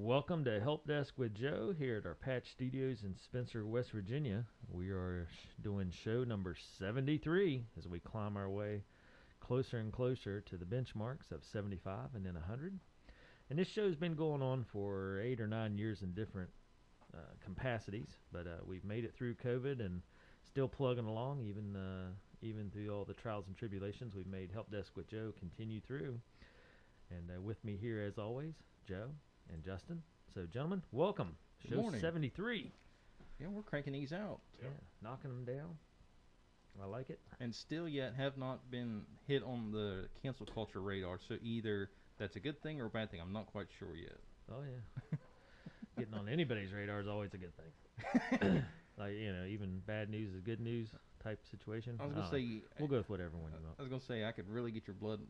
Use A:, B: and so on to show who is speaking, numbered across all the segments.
A: Welcome to Help Desk with Joe here at our Patch Studios in Spencer, West Virginia. We are doing show number 73 as we climb our way closer and closer to the benchmarks of 75 and then 100. And this show's been going on for 8 or 9 years in different capacities, but we've made it through COVID and still plugging along, even through all the trials and tribulations. We've made Help Desk with Joe continue through. And with me here, as always, Joe and Justin. So, gentlemen, welcome.
B: Good
A: Show
B: morning.
A: 73.
B: Yeah, we're cranking these out.
A: Yeah, knocking them down. I like it.
B: And still yet have not been hit on the cancel culture radar. So either that's a good thing or a bad thing. I'm not quite sure yet.
A: Oh, yeah. Getting on anybody's radar is always a good thing. Like, even bad news is good news type situation.
B: I was going to say...
A: We'll go with whatever one you want.
B: I was going to say I could really get your blood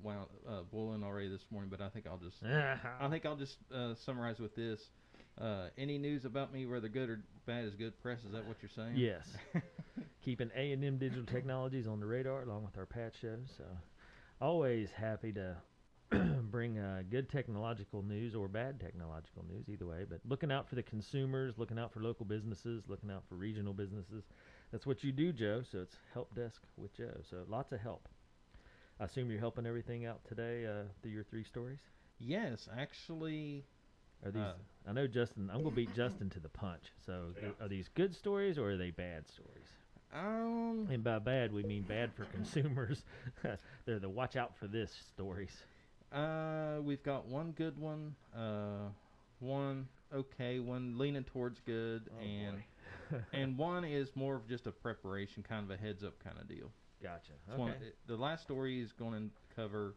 B: boiling already this morning, but I think I'll just summarize with this. Any news about me, whether good or bad, is good press. Is that what you're saying?
A: Yes. Keeping A&M Digital Technologies on the radar along with our patch shows. So always happy to bring good technological news or bad technological news, either way. But looking out for the consumers, looking out for local businesses, looking out for regional businesses. That's what you do, Joe. So it's Help Desk with Joe. So lots of help. I assume you're helping everything out today through your 3 stories?
B: Yes, actually...
A: Are these? I know Justin. I'm gonna beat Justin to the punch. So, are these good stories or are they bad stories? And by bad, we mean bad for consumers. They're the watch out for this stories.
B: We've got one good one, one okay, one leaning towards good, and one is more of just a preparation, kind of a heads up kind of deal.
A: Gotcha. Okay.
B: The last story is going to cover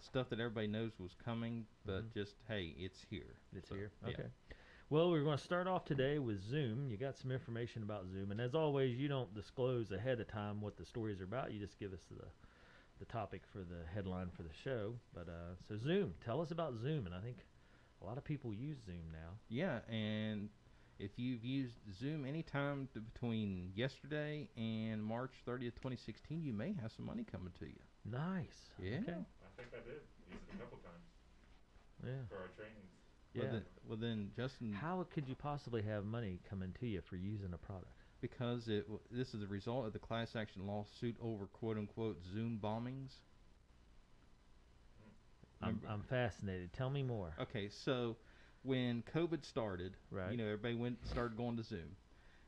B: stuff that everybody knows was coming, but just, hey, it's here.
A: It's here. Okay. Yeah. Well, we're going to start off today with Zoom. You got some information about Zoom, and as always, you don't disclose ahead of time what the stories are about. You just give us the topic for the headline for the show. But so Zoom, tell us about Zoom, and I think a lot of people use Zoom now.
B: Yeah, and if you've used Zoom anytime between yesterday and March 30th, 2016, you may have some money coming to you.
A: Nice.
B: Yeah.
A: Okay.
C: I think I did. Used it a couple times.
A: Yeah.
C: For our trainings.
A: Yeah.
B: Well, then, Justin...
A: How could you possibly have money coming to you for using a product?
B: Because this is the result of the class action lawsuit over quote-unquote Zoombombings.
A: I'm fascinated. Tell me more.
B: Okay, so when COVID started,
A: right.
B: Everybody started going to Zoom.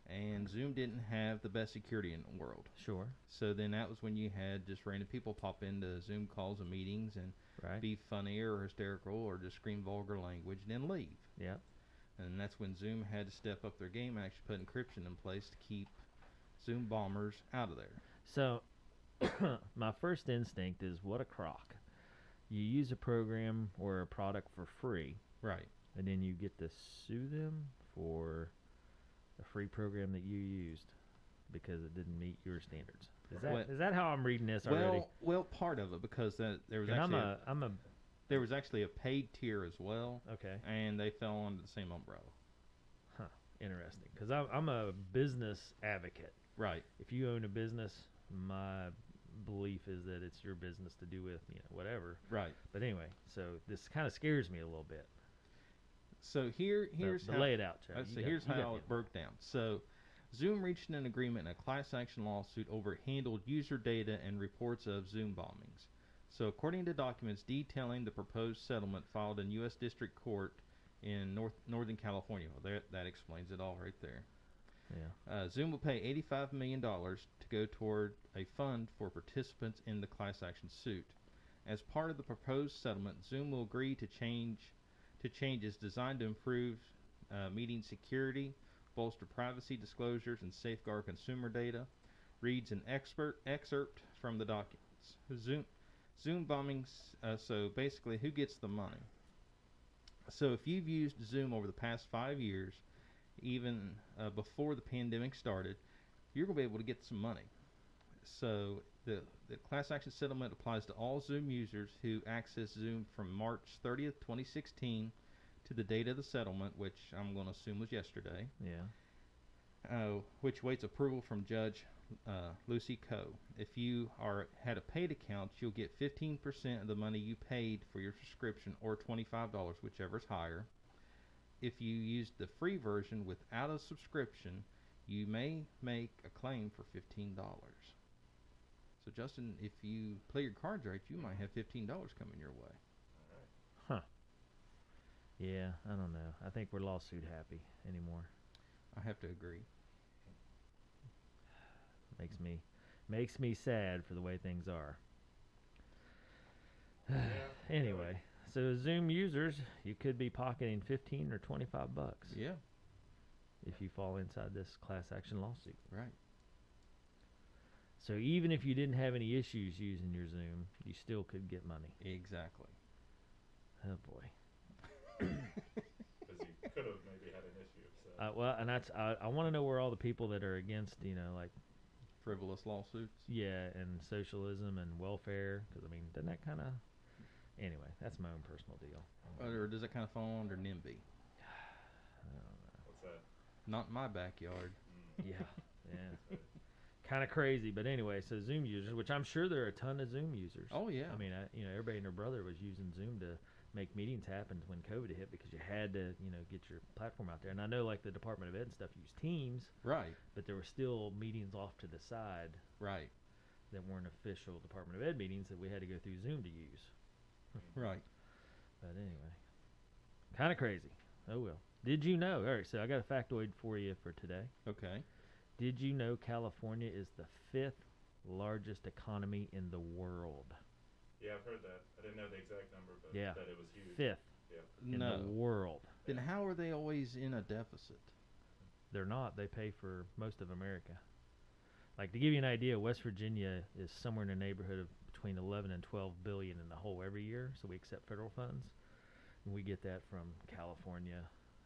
B: And Zoom didn't have the best security in the world.
A: Sure.
B: So then that was when you had just random people pop into Zoom calls and meetings and be funny or hysterical or just scream vulgar language and then leave.
A: Yeah.
B: And that's when Zoom had to step up their game and actually put encryption in place to keep Zoom bombers out of there.
A: So my first instinct is what a crock. You use a program or a product for free.
B: Right.
A: And then you get to sue them for a free program that you used because it didn't meet your standards. Is that how I'm reading this already?
B: Well, part of it, because there was actually a paid tier as well.
A: Okay.
B: And they fell under the same umbrella.
A: Huh. Interesting. Because I'm a business advocate.
B: Right.
A: If you own a business, my belief is that it's your business to do with whatever.
B: Right.
A: But anyway, so this kind of scares me a little bit.
B: So here's how,
A: lay it out, Chuck.
B: So here's how it broke down. So Zoom reached an agreement in a class action lawsuit over handled user data and reports of Zoom bombings. So according to documents detailing the proposed settlement filed in U.S. District Court in Northern California, well, that explains it all right there.
A: Yeah.
B: Zoom will pay $85 million to go toward a fund for participants in the class action suit. As part of the proposed settlement, Zoom will agree to changes designed to improve meeting security, bolster privacy disclosures, and safeguard consumer data. Reads an excerpt from the documents. Zoom bombings, so basically who gets the money? So if you've used Zoom over the past 5 years, even before the pandemic started, you're going to be able to get some money. So the class action settlement applies to all Zoom users who access Zoom from March 30th, 2016 to the date of the settlement, which I'm going to assume was yesterday.
A: Yeah.
B: Which waits approval from Judge Lucy Coe. If you had a paid account, you'll get 15% of the money you paid for your subscription, or $25, whichever is higher. if you use the free version without a subscription, you may make a claim for $15. So Justin, if you play your cards right, you might have $15 coming your way.
C: All right.
A: Yeah, I don't know. I think we're lawsuit happy anymore.
B: I have to agree.
A: Makes me sad for the way things are.
C: Yeah,
A: Anyway, so Zoom users, you could be pocketing 15 or 25 bucks
B: Yeah,
A: if you fall inside this class action lawsuit.
B: right.
A: So even if you didn't have any issues using your Zoom, you still could get money.
B: Exactly.
A: Oh boy.
C: Because you could have maybe had an issue. So.
A: Well, and I want to know where all the people that are against, like,
B: Frivolous lawsuits.
A: yeah, and socialism and welfare, because I mean, doesn't that kind of, anyway, that's my own personal deal.
B: Or does it kind of fall under NIMBY?
A: I don't know.
C: What's that?
B: Not in my backyard.
A: Yeah, yeah. Kind of crazy, but anyway, so Zoom users, which I'm sure there are a ton of Zoom users.
B: Oh, yeah.
A: I mean, everybody and their brother was using Zoom to make meetings happen when COVID hit because you had to, get your platform out there. And I know, like, the Department of Ed and stuff used Teams,
B: Right,
A: but there were still meetings off to the side
B: right,
A: that weren't official Department of Ed meetings that we had to go through Zoom to use.
B: right.
A: But anyway, kind of crazy. Oh, well. Did you know? All right, so I got a factoid for you for today.
B: Okay.
A: Did you know California is the 5th largest economy in the world?
C: Yeah, I've heard that. I didn't know the exact number, but
A: Yeah.
C: that it was huge.
A: 5th
C: Yeah.
A: in
B: No.
A: the world.
B: Then how are they always in a deficit?
A: They're not. They pay for most of America. Like, to give you an idea, West Virginia is somewhere in the neighborhood of between 11 and 12 billion in the whole every year, so we accept federal funds. And we get that from California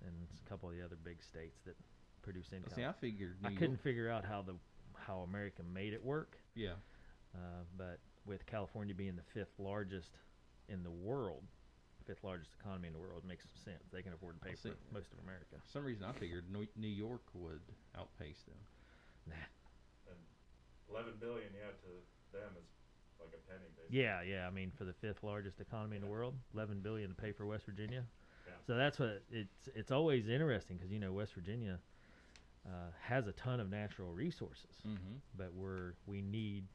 A: and a couple of the other big states that produce income.
B: See, I figured
A: I
B: New
A: couldn't
B: York-
A: figure out how America made it work,
B: Yeah.
A: but with California being the 5th largest in the world, 5th largest economy in the world, it makes some sense. They can afford to pay
B: I
A: for
B: see.
A: most of America.
B: For some reason, I figured New York would outpace them.
A: Nah.
C: And 11 billion, yeah, to them is like a penny, basically.
A: Yeah. I mean, for the 5th largest economy in the world, 11 billion to pay for West Virginia.
C: Yeah.
A: So that's what it's always interesting because West Virginia has a ton of natural resources,
B: Mm-hmm.
A: but we need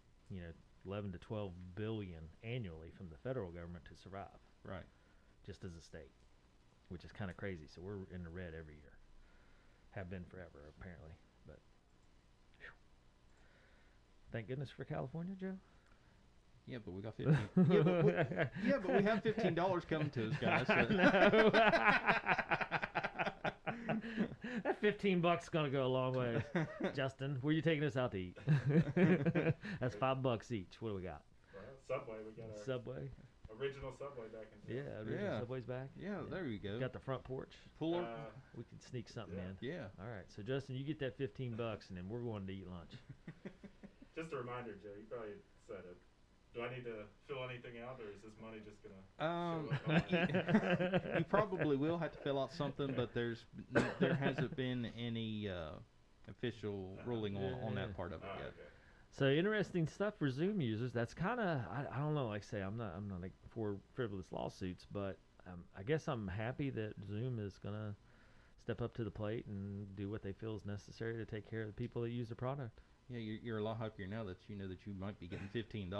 A: 11 to 12 billion annually from the federal government to survive,
B: Right.
A: just as a state, which is kind of crazy. So we're in the red every year, have been forever apparently. But whew. Thank goodness for California, Joe.
B: Yeah, but we got 15. yeah, but we have $15 coming to us, guys. So.
A: No. That 15 bucks gonna go a long way. Justin, where you taking us out to eat? That's $5 each. What do we got?
C: Well, Subway, we got our
A: Subway.
C: original Subway back in
A: Yeah,
C: town.
A: original
B: Yeah.
A: Subway's back.
B: Yeah, there you go.
A: Got the front porch.
B: Puller.
A: We could sneak something
C: Yeah.
A: in.
B: Yeah.
A: All right, so Justin, you get that 15 bucks, and then we're going to eat lunch.
C: Just a reminder, Joe, you probably said it. Do I need to fill anything out, or is this money just going to show up on my
B: You probably will have to fill out something, but there hasn't been any official ruling on that part of it yet.
C: Okay.
A: So interesting stuff for Zoom users. That's kind of I don't know. Like I say, I'm not like for frivolous lawsuits, but I guess I'm happy that Zoom is gonna step up to the plate and do what they feel is necessary to take care of the people that use the product.
B: Yeah, you're a lot happier now that you know that you might be getting $15.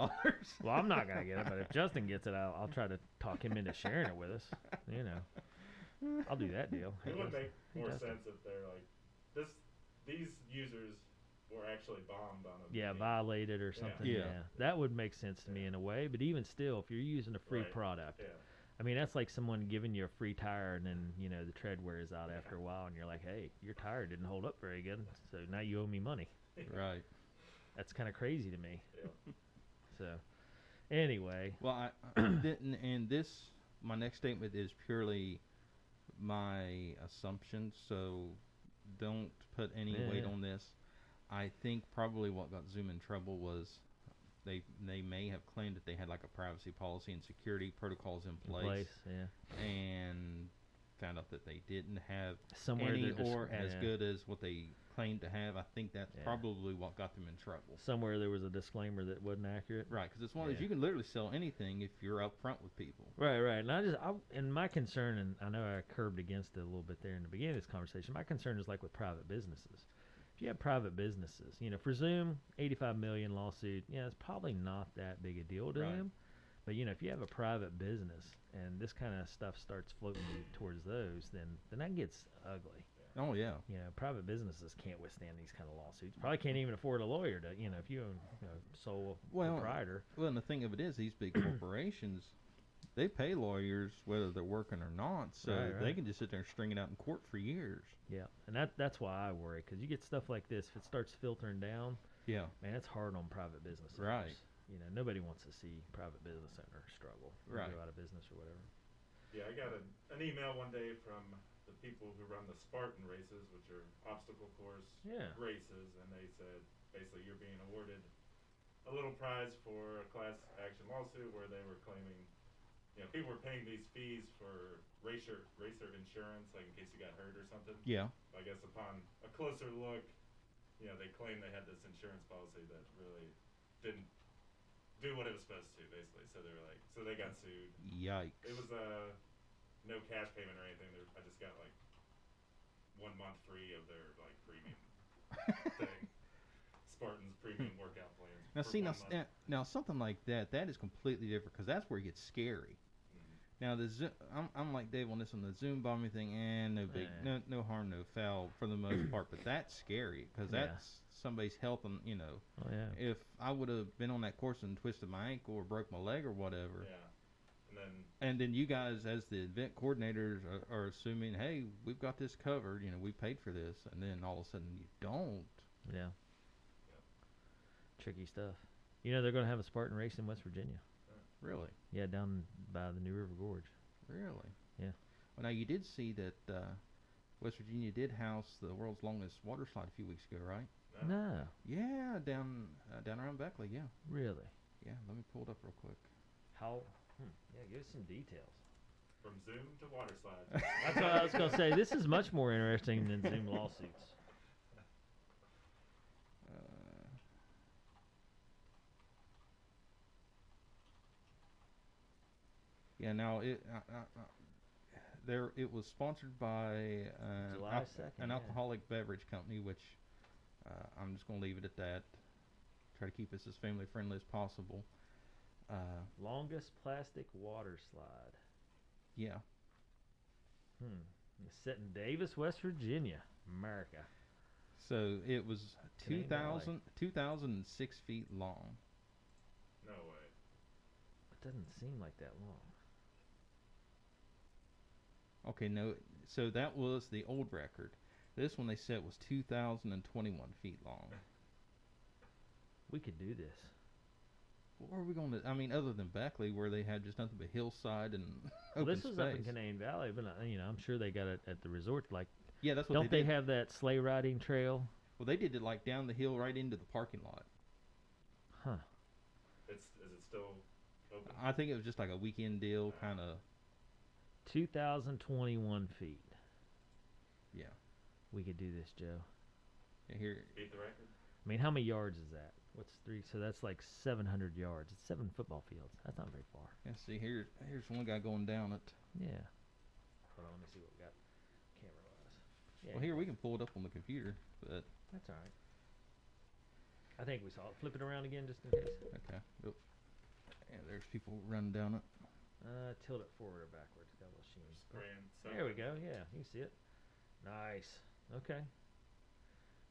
A: Well, I'm not gonna get it, but if Justin gets it, I'll try to talk him into sharing it with us. I'll do that deal. Hey,
C: It would
A: Justin.
C: make
A: Hey,
C: more
A: Justin.
C: sense if they're like, these users were actually bombed on a
A: Yeah,
C: meeting.
A: violated or something.
B: Yeah.
A: Yeah, that would make sense to me in a way. But even still, if you're using a free
C: Right.
A: product,
C: Yeah.
A: I mean, that's like someone giving you a free tire and then, the tread wears out after a while and you're like, hey, your tire didn't hold up very good, so now you owe me money.
B: Right.
A: That's kind of crazy to me.
C: Yeah.
A: So, anyway.
B: Well, my next statement is purely my assumption, so don't put any weight
A: Yeah.
B: on this. I think probably what got Zoom in trouble was they may have claimed that they had like a privacy policy and security protocols in place. And found out that they didn't have
A: Somewhere
B: any
A: they're just-
B: or as
A: yeah.
B: good as what they claimed to have. I think that's probably what got them in trouble.
A: Somewhere there was a disclaimer that wasn't accurate.
B: Right, because it's one of those, you can literally sell anything if you're up front with people.
A: Right. And and my concern, and I know I curbed against it a little bit there in the beginning of this conversation, my concern is like with private businesses. If you have private businesses, for Zoom, 85 million lawsuit, it's probably not that big a deal to them. But, if you have a private business and this kind of stuff starts floating towards those, then that gets ugly.
B: Oh, yeah.
A: Private businesses can't withstand these kind of lawsuits. Probably can't even afford a lawyer to, if you own sole proprietor.
B: Well, and the thing of it is, these big corporations, they pay lawyers whether they're working or not, so they can just sit there and string it out in court for years.
A: Yeah, and that's why I worry, because you get stuff like this, if it starts filtering down, man, it's hard on private business owners.
B: Right.
A: Nobody wants to see private business owners struggle or go out of business or whatever.
C: Yeah, I got an email one day from the people who run the Spartan races, which are obstacle course races, and they said basically you're being awarded a little prize for a class action lawsuit where they were claiming, people were paying these fees for racer insurance, like in case you got hurt or something.
B: Yeah.
C: I guess upon a closer look, they claimed they had this insurance policy that really didn't do what it was supposed to, basically. So they were like, so they got sued.
B: Yikes.
C: It was no cash payment or anything. I just got like 1 month free of their like premium thing. Spartan's premium workout plan.
B: Now see, now something like that is completely different, because that's where it gets scary. Now I'm like Dave on this one, the Zoombombing thing, and no harm, no foul for the most part, but that's scary because that's somebody's health, and if I would have been on that course and twisted my ankle or broke my leg or whatever, and then you guys as the event coordinators are assuming, hey, we've got this covered, we paid for this, and then all of a sudden you don't.
A: Yeah. Tricky stuff. They're going to have a Spartan race in West Virginia.
B: Really?
A: Yeah, down by the New River Gorge.
B: Really?
A: Yeah.
B: Well, now you did see that West Virginia did house the world's longest water slide a few weeks ago, right?
A: No.
B: Yeah, down around Beckley, yeah.
A: Really?
B: Yeah, let me pull it up real quick.
A: How? Yeah, give us some details.
C: From Zoom to water slide.
A: That's what I was going to say. This is much more interesting than Zoom lawsuits.
B: Yeah, now it was sponsored by an alcoholic beverage company, which I'm just going to leave it at that. Try to keep this as family friendly as possible.
A: Longest plastic water slide.
B: Yeah.
A: It's set in Davis, West Virginia, America.
B: So it was 2,006 feet long.
C: No way.
A: It doesn't seem like that long.
B: Okay, no. So that was the old record. This one they said was 2,021 feet long.
A: We could do this.
B: Where are we going to? I mean, other than Beckley, where they had just nothing but hillside and open
A: this was
B: space.
A: up in Canaan Valley, but I'm sure they got it at the resort. Like,
B: yeah, that's what
A: don't they have that sleigh riding trail?
B: Well, they did it like down the hill right into the parking lot.
A: Huh.
C: Is it still open?
B: I think it was just like a weekend deal, kind of.
A: 2,021 feet.
B: Yeah.
A: We could do this, Joe.
B: Yeah, here.
C: Beat the record?
A: I mean, how many yards is that? What's 3? So that's like 700 yards. It's 7 football fields. That's not very far.
B: Yeah, see, here's one guy going down it.
A: Yeah. Hold on, let me see what we got camera-wise. Yeah,
B: well, here, we can pull it up on the computer, but...
A: That's all right. I think we saw it. Flip it around again just in case.
B: Okay. Yep. Yeah, there's people running down it.
A: Tilt it forward or backwards. Got a little sheen.
C: There
A: we go. Yeah, you can see it. Nice. Okay.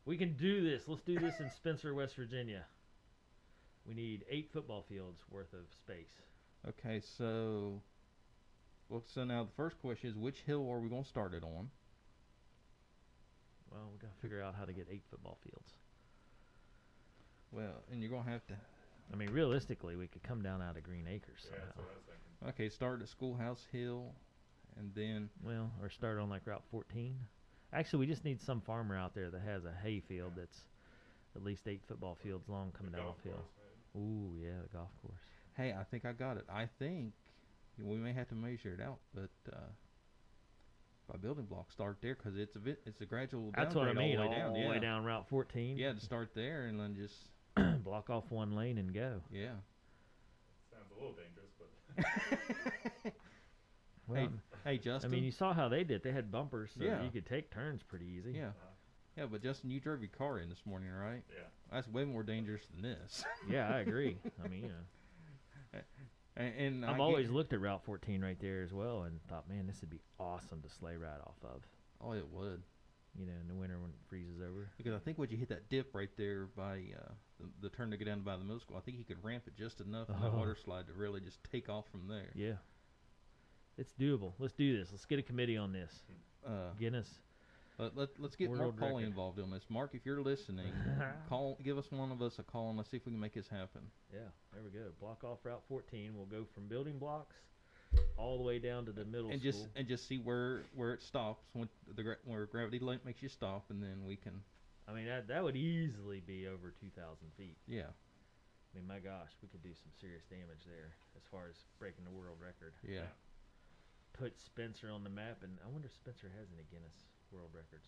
A: We can do this. Let's do this in Spencer, West Virginia. We need 8 football fields worth of space.
B: Okay, so... Well, so now the first question is, which hill are we going to start it on?
A: Well, we're going to figure out how to get 8 football fields.
B: Well, and you're going to have to...
A: I mean, realistically, we could come down out of Green Acres somehow.
C: That's what I was thinking.
B: Okay, start at Schoolhouse Hill, and then...
A: Well, or start on like Route 14. Actually, we just need some farmer out there that has a hay field that's at least 8 football fields long coming down the hill. Ooh, yeah, the golf course.
B: Hey, I think I got it. I think we may have to measure it out, but by Building Block. Start there because it's a gradual.
A: That's what I mean.
B: All the
A: way down Route 14.
B: Yeah, to start there and then just
A: block off one lane and go.
B: Yeah.
C: Sounds a little dangerous, but.
B: Well, hey, Justin.
A: I mean, you saw how they did. They had bumpers, so
B: yeah.
A: you could take turns pretty easy.
B: Yeah. Yeah, but Justin, you drove your car in this morning, right?
C: Yeah.
B: That's way more dangerous than this.
A: Yeah, I agree. I mean,
B: and
A: I've always looked at Route 14 right there as well and thought, man, this would be awesome to sleigh ride off of.
B: Oh, it would.
A: You know, in the winter when it freezes over.
B: Because I think when you hit that dip right there by the turn to go down by the middle school, I think you could ramp it just enough in that water slide to really just take off from there.
A: Yeah. It's doable. Let's do this. Let's get a committee on this. Guinness.
B: Let's get Mark Pauly involved in this. Mark, if you're listening, give us one of us a call and let's see if we can make this happen.
A: Yeah, there we go. Block off Route 14. We'll go from building blocks all the way down to the middle school.
B: And just see where it stops where gravity makes you stop, and then we can.
A: I mean that would easily be over 2,000 feet.
B: Yeah.
A: I mean, my gosh, we could do some serious damage there as far as breaking the world record.
B: Yeah.
A: Put Spencer on the map, and I wonder if Spencer has any Guinness World Records.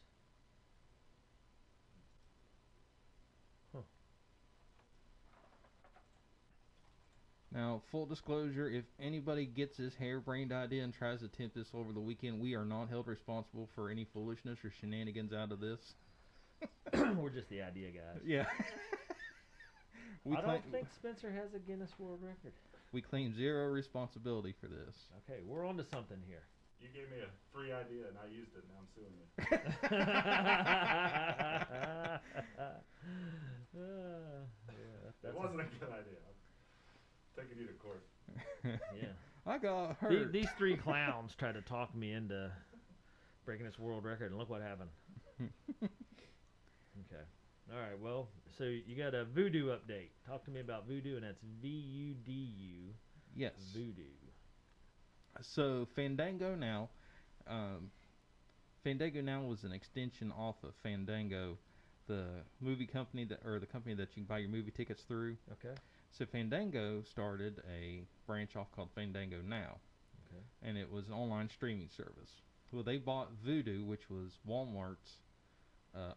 A: Huh.
B: Now, full disclosure, if anybody gets this harebrained idea and tries to attempt this over the weekend, we are not held responsible for any foolishness or shenanigans out of this.
A: We're just the idea guys.
B: Yeah.
A: I don't think Spencer has a Guinness World Record.
B: We claim zero responsibility for this.
A: Okay, we're on to something here.
C: You gave me a free idea and I used it, and now I'm suing you. It wasn't a good idea. I'm taking you to court.
A: Yeah.
B: I got hurt.
A: These three clowns tried to talk me into breaking this world record, and look what happened. Okay. All right, well, so you got a Vudu update. Talk to me about Vudu, and that's V-U-D-U.
B: Yes.
A: Vudu.
B: So Fandango Now, Fandango Now was an extension off of Fandango, the movie company the company that you can buy your movie tickets through.
A: Okay.
B: So Fandango started a branch off called Fandango Now.
A: Okay.
B: And it was an online streaming service. Well, they bought Vudu, which was Walmart's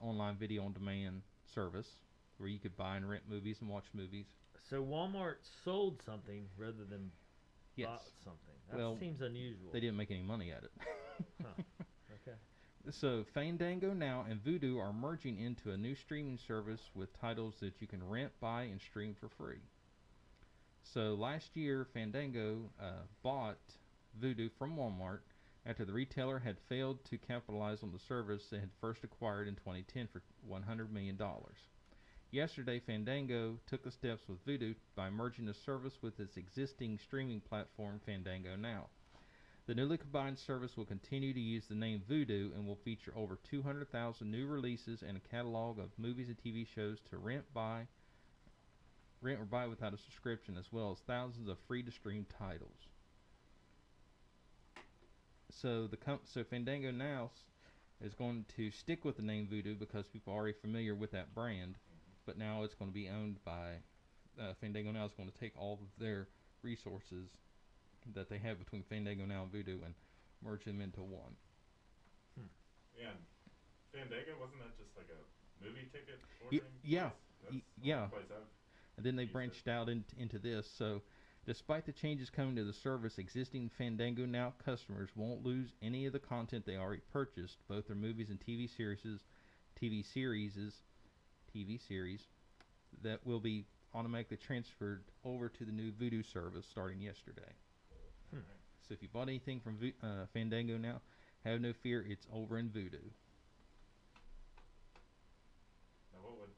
B: online video on demand service, where you could buy and rent movies and watch movies.
A: So Walmart sold something rather than
B: Yes.
A: bought something. That seems unusual.
B: They didn't make any money at it.
A: Huh. Okay.
B: So Fandango Now and Vudu are merging into a new streaming service with titles that you can rent, buy, and stream for free. So last year, Fandango bought Vudu from Walmart after the retailer had failed to capitalize on the service they had first acquired in 2010 for $100 million. Yesterday, Fandango took the steps with Vudu by merging the service with its existing streaming platform, Fandango Now. The newly combined service will continue to use the name Vudu and will feature over 200,000 new releases and a catalog of movies and TV shows to rent or buy without a subscription, as well as thousands of free-to-stream titles. So Fandango Now is going to stick with the name Vudu because people are already familiar with that brand, but now it's going to be owned by Fandango Now is going to take all of their resources that they have between Fandango Now and Vudu and merge them into one.
C: Yeah, Fandango, wasn't that just like a movie ticket ordering
B: yeah,
C: place?
B: yeah.
C: Place I've
B: And then they branched out into this. So, despite the changes coming to the service, existing Fandango Now customers won't lose any of the content they already purchased, both their movies and TV series that will be automatically transferred over to the new Vudu service starting yesterday. So if you bought anything from Fandango Now, have no fear, it's over in Vudu.
C: Now what would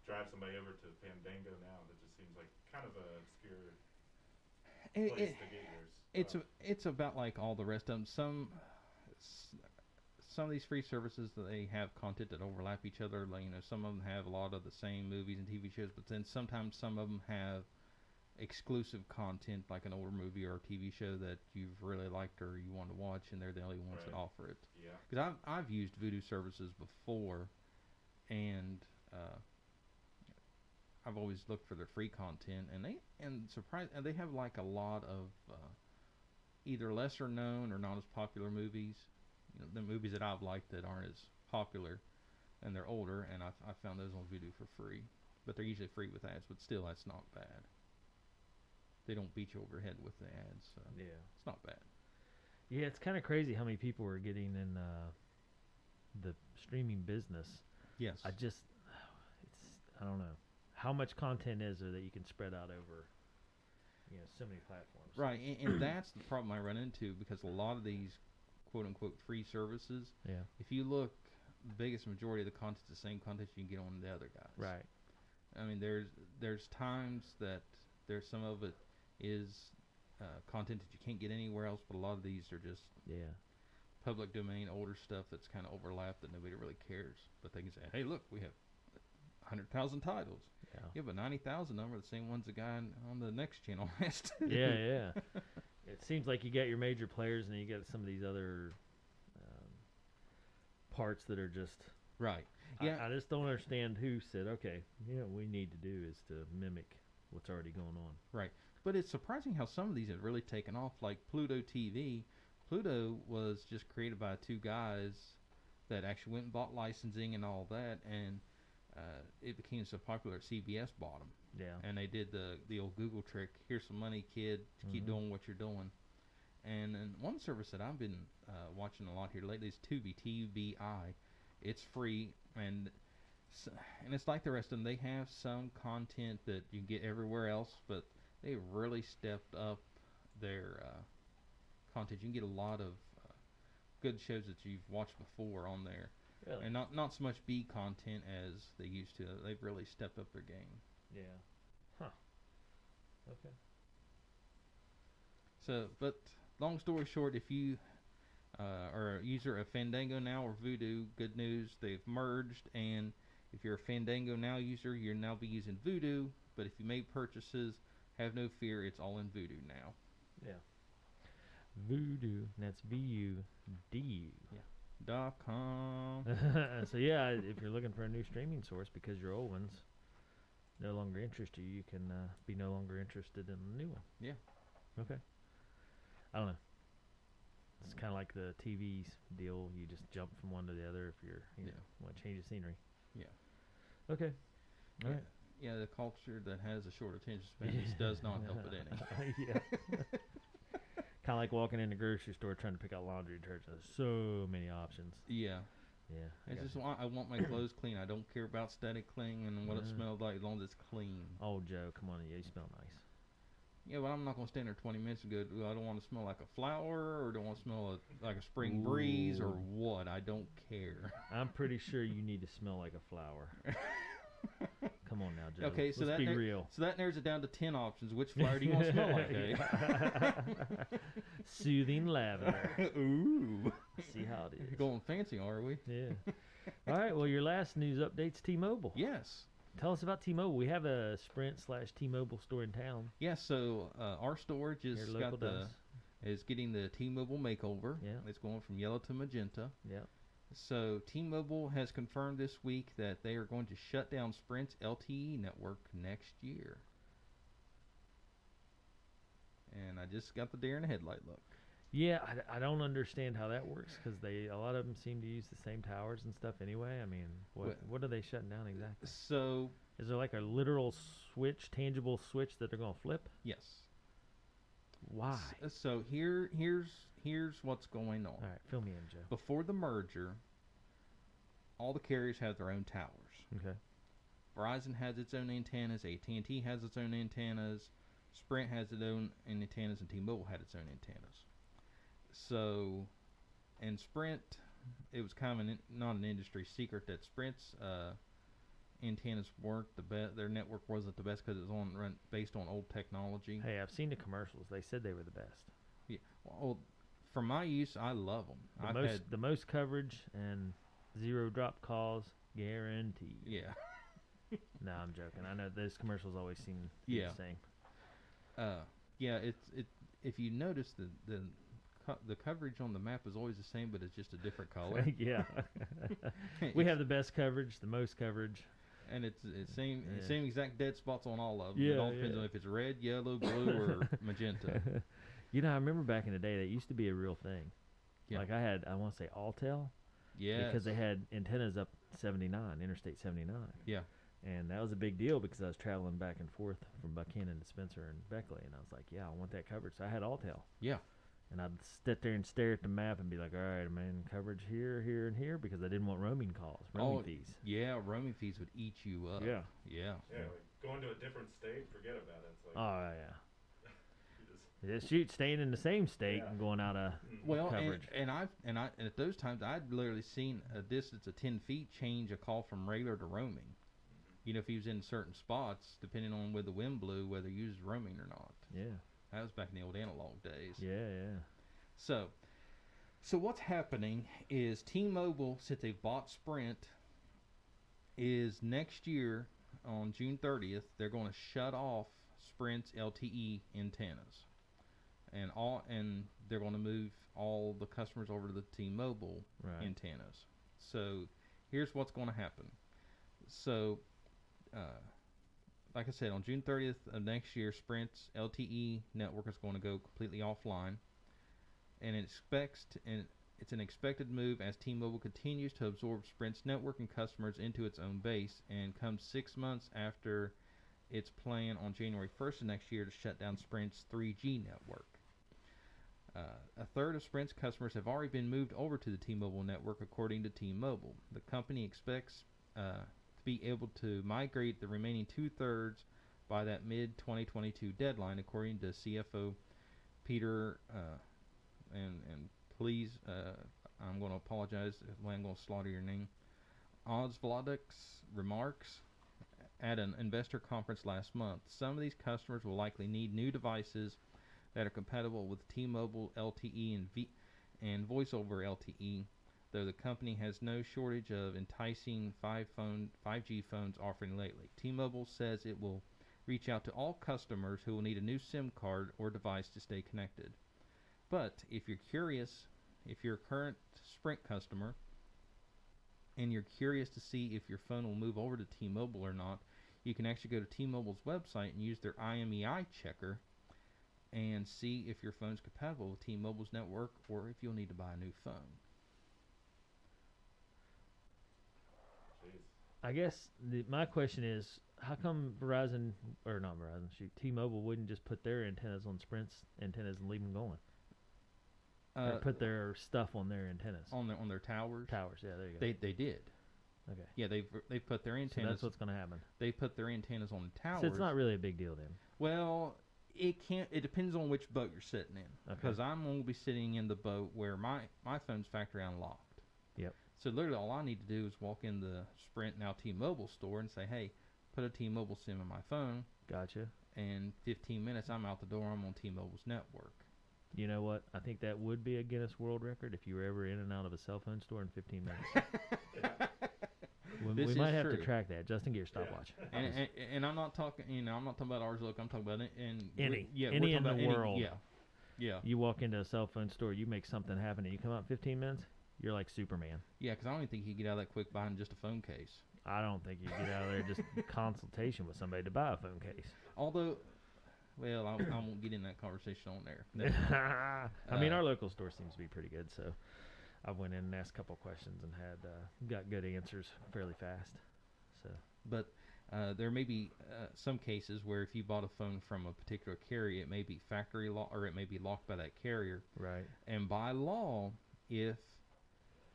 C: drive somebody over to Fandango Now? That just seems like kind of an obscure place to get yours.
B: It's about like all the rest of them. Some of these free services that they have content that overlap each other. Like, some of them have a lot of the same movies and TV shows, but then sometimes some of them have exclusive content, like an older movie or a TV show that you've really liked or you want to watch, and they're the only ones that offer it.
C: Yeah.
B: Because I've used Vudu services before, and I've always looked for their free content, and they have like a lot of either lesser known or not as popular movies. You know, the movies that I've liked that aren't as popular, and they're older, and I found those on Vudu for free. But they're usually free with ads, but still, that's not bad. They don't beat you over the head with the ads, so
A: yeah,
B: it's not bad.
A: Yeah, it's kind of crazy how many people are getting in the streaming business.
B: Yes.
A: I don't know how much content is there that you can spread out over, so many platforms.
B: Right, and that's the problem I run into, because a lot of these quote-unquote free services,
A: Yeah.
B: if you look, the biggest majority of the content's the same content you can get on the other guys.
A: Right.
B: I mean, there's times that there's some of it is content that you can't get anywhere else, but a lot of these are just public domain, older stuff that's kind of overlapped that nobody really cares. But they can say, hey, look, we have 100,000 titles. Yeah, but 90,000 of them are the same ones the guy on the next channel has to.
A: Yeah. It seems like you got your major players, and then you got some of these other parts that are just
B: right. Yeah,
A: I just don't understand who said, okay, we need to do is to mimic what's already going on.
B: Right, but it's surprising how some of these have really taken off. Like Pluto TV. Pluto was just created by two guys that actually went and bought licensing and all that, and it became so popular that CBS bought them.
A: Yeah.
B: And they did the old Google trick. Here's some money, kid. Just keep doing what you're doing. And one service that I've been watching a lot here lately is Tubi, TUBI. It's free, and it's like the rest of them. They have some content that you can get everywhere else, but they really stepped up their content. You can get a lot of good shows that you've watched before on there.
A: Really?
B: And not so much B content as they used to. They've really stepped up their game.
A: Yeah. Huh. Okay.
B: So, but long story short, if you are a user of FandangoNOW or Vudu, good news, they've merged. And if you're a FandangoNOW user, you'll now be using Vudu. But if you made purchases, have no fear, it's all in Vudu now.
A: Yeah. Vudu, that's VUDU.
B: Yeah. .com.
A: So yeah, if you're looking for a new streaming source because your old ones no longer interest you, you can be no longer interested in the new one.
B: Yeah.
A: Okay. I don't know. It's kind of like the TV's deal. You just jump from one to the other if you're, want to change the scenery.
B: Yeah.
A: Okay. All right.
B: Yeah, the culture that has a short attention span does not help it any.
A: Yeah. Kind of like walking in the grocery store trying to pick out laundry detergent. There's so many options.
B: Yeah.
A: Yeah.
B: I want my clothes clean. I don't care about static clean and what it smells like as long as it's clean.
A: Oh, Joe, come on. You smell nice.
B: Yeah, but I'm not going to stand there 20 minutes and go, I don't want to smell like a flower, or don't want to smell like a spring breeze, or what. I don't care.
A: I'm pretty sure you need to smell like a flower. Come on now, Joe.
B: Okay, so
A: let's be real.
B: So that narrows it down to 10 options. Which flower do you want to smell like, eh?
A: Soothing lavender.
B: Ooh.
A: See how it is.
B: Going fancy, are we?
A: Yeah. All right, well, your last news update's T-Mobile.
B: Yes.
A: Tell us about T-Mobile. We have a Sprint/T-Mobile store in town.
B: Yeah, so our store just is getting the T-Mobile makeover.
A: Yeah.
B: It's going from yellow to magenta.
A: Yeah.
B: So T-Mobile has confirmed this week that they are going to shut down Sprint's LTE network next year. And I just got the deer in the headlight look.
A: Yeah, I don't understand how that works, because a lot of them seem to use the same towers and stuff anyway. I mean, what are they shutting down exactly?
B: So
A: is there like a literal switch, tangible switch that they're going to flip?
B: Yes.
A: Why?
B: So here's what's going on.
A: All right, fill me in, Joe.
B: Before the merger, all the carriers have their own towers.
A: Okay.
B: Verizon has its own antennas. AT&T has its own antennas. Sprint has its own antennas, and T-Mobile had its own antennas. So, and Sprint, it was kind of not an industry secret that Sprint's antennas weren't the best. Their network wasn't the best because it was based on old technology.
A: Hey, I've seen the commercials. They said they were the best.
B: Yeah. Well, for my use, I love them.
A: The most coverage and zero drop calls guaranteed.
B: Yeah.
A: No, I'm joking. I know those commercials always seem the same.
B: Yeah. If you notice the coverage on the map is always the same, but it's just a different color.
A: Yeah. We have the best coverage, the most coverage.
B: And it's same exact dead spots on all of them.
A: Yeah,
B: it all depends on if it's red, yellow, blue, or magenta.
A: You know, I remember back in the day that used to be a real thing.
B: Yeah.
A: Like I want to say Alltel.
B: Yeah.
A: Because they had antennas up 79, Interstate 79.
B: Yeah.
A: And that was a big deal because I was traveling back and forth from Buchanan to Spencer and Beckley, and I was like, yeah, I want that coverage. So I had Alltel.
B: Yeah.
A: And I'd sit there and stare at the map and be like, all right, man, coverage here, here, and here, because I didn't want roaming calls, roaming fees.
B: Yeah, roaming fees would eat you up.
A: Yeah.
B: Yeah.
C: Yeah, like going to a different state, forget about it. It's like,
A: oh, yeah. Shoot, staying in the same state and going out of coverage.
B: And at those times I'd literally seen a distance of 10 feet change a call from regular to roaming. You know, if he was in certain spots, depending on where the wind blew, whether he was roaming or not.
A: Yeah.
B: That was back in the old analog days.
A: Yeah.
B: So what's happening is T-Mobile, since they bought Sprint, is next year on June 30th, they're going to shut off Sprint's LTE antennas. And they're going to move all the customers over to the T-Mobile antennas. So here's what's going to happen. So, like I said, on June 30th of next year, Sprint's LTE network is going to go completely offline, and it's an expected move as T-Mobile continues to absorb Sprint's network and customers into its own base, and comes 6 months after its plan on January 1st of next year to shut down Sprint's 3G network. A third of Sprint's customers have already been moved over to the T-Mobile network, according to T-Mobile. The company expects to be able to migrate the remaining two-thirds by that mid-2022 deadline, according to CFO Peter, and please, I'm going to apologize if I'm going to slaughter your name, Osvladek's remarks at an investor conference last month. Some of these customers will likely need new devices that are compatible with T-Mobile LTE and Voice over LTE, though the company has no shortage of enticing 5G phones offering lately. T-Mobile says it will reach out to all customers who will need a new SIM card or device to stay connected. But if you're curious, if you're a current Sprint customer and you're curious to see if your phone will move over to T-Mobile or not, you can actually go to T-Mobile's website and use their IMEI checker and see if your phone's compatible with T-Mobile's network or if you'll need to buy a new phone.
C: Jeez.
A: I guess my question is, how come T-Mobile wouldn't just put their antennas on Sprint's antennas and leave them going? Or put their stuff on their antennas.
B: On their towers?
A: Towers, yeah, there you go.
B: They did.
A: Okay.
B: Yeah, they've put their antennas.
A: So that's what's going to happen.
B: They put their antennas on the towers.
A: So it's not really a big deal then.
B: Well, it depends on which boat you're sitting in. Because I'm going to be sitting in the boat where my phone's factory unlocked.
A: Yep.
B: So literally all I need to do is walk in the Sprint, now T-Mobile store, and say, hey, put a T-Mobile SIM in my phone.
A: Gotcha.
B: And 15 minutes, I'm out the door. I'm on T-Mobile's network.
A: You know what? I think that would be a Guinness World Record if you were ever in and out of a cell phone store in 15 minutes. We might have to track that. Justin, get your stopwatch.
B: And I'm not talking, I'm not talking about ours. Look, I'm talking about
A: any in the world.
B: Yeah.
A: You walk into a cell phone store, you make something happen, and you come out 15 minutes. You're like Superman.
B: Yeah, because I don't even think you get out of that quick buying just a phone case.
A: I don't think you get out of there just consultation with somebody to buy a phone case.
B: Although, well, I won't get in that conversation on there.
A: I mean, our local store seems to be pretty good, so I went in and asked a couple questions and got good answers fairly fast. So,
B: but there may be some cases where if you bought a phone from a particular carrier, it may be factory locked or it may be locked by that carrier.
A: Right.
B: And by law, if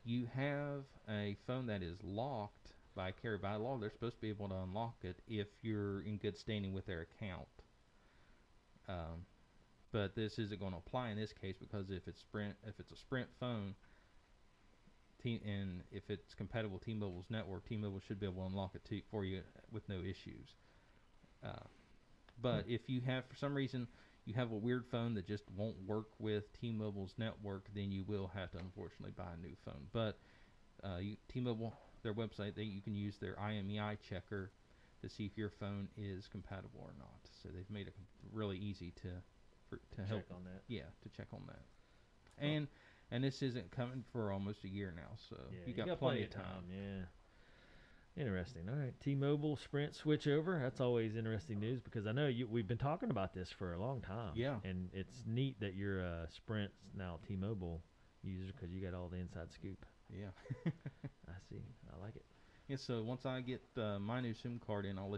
B: you have a phone that is locked by a carrier, by law, they're supposed to be able to unlock it if you're in good standing with their account. But this isn't going to apply in this case because if it's a Sprint phone, and if it's compatible with T-Mobile's network, T-Mobile should be able to unlock it for you with no issues. But if you have, for some reason, you have a weird phone that just won't work with T-Mobile's network, then you will have to unfortunately buy a new phone. But T-Mobile, their website, you can use their IMEI checker to see if your phone is compatible or not. So they've made it really easy to help
A: check on that.
B: Yeah, to check on that. And this isn't coming for almost a year now, so
A: yeah,
B: you got plenty of time.
A: Yeah. Interesting. All right, T-Mobile Sprint switch over. That's always interesting news because I know we've been talking about this for a long time.
B: Yeah.
A: And it's neat that you're a Sprint now T-Mobile user because you got all the inside scoop.
B: Yeah.
A: I see. I like it.
B: Yeah. So once I get my new SIM card in, I'll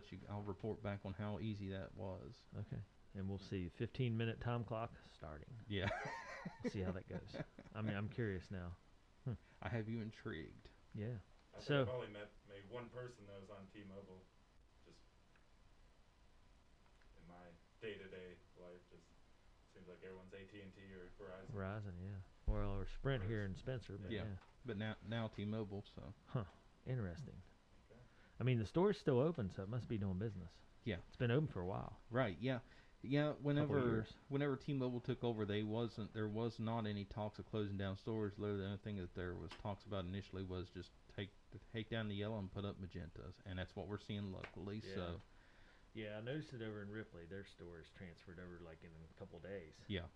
B: report back on how easy that was.
A: Okay. And we'll see. 15-minute time clock starting.
B: Yeah.
A: See how that goes. I mean, I'm curious now.
B: I have you intrigued.
A: Yeah.
C: I think I've only met maybe one person that was on T-Mobile, just in my day-to-day life. Just seems like everyone's AT&T or Verizon.
A: Verizon, yeah. Or Sprint here in Spencer, but yeah.
B: But now T-Mobile, so.
A: Huh. Interesting.
C: Okay.
A: I mean, the store's still open, so it must be doing business.
B: Yeah.
A: It's been open for a while.
B: Right. Yeah. Yeah.
A: Years.
B: Whenever T-Mobile took over, there was not any talks of closing down stores. Literally, the only thing that there was talks about initially was just take down the yellow and put up magentas, and that's what we're seeing locally.
A: Yeah.
B: So.
A: Yeah, I noticed it over in Ripley. Their stores transferred over like in a couple days.
B: Yeah.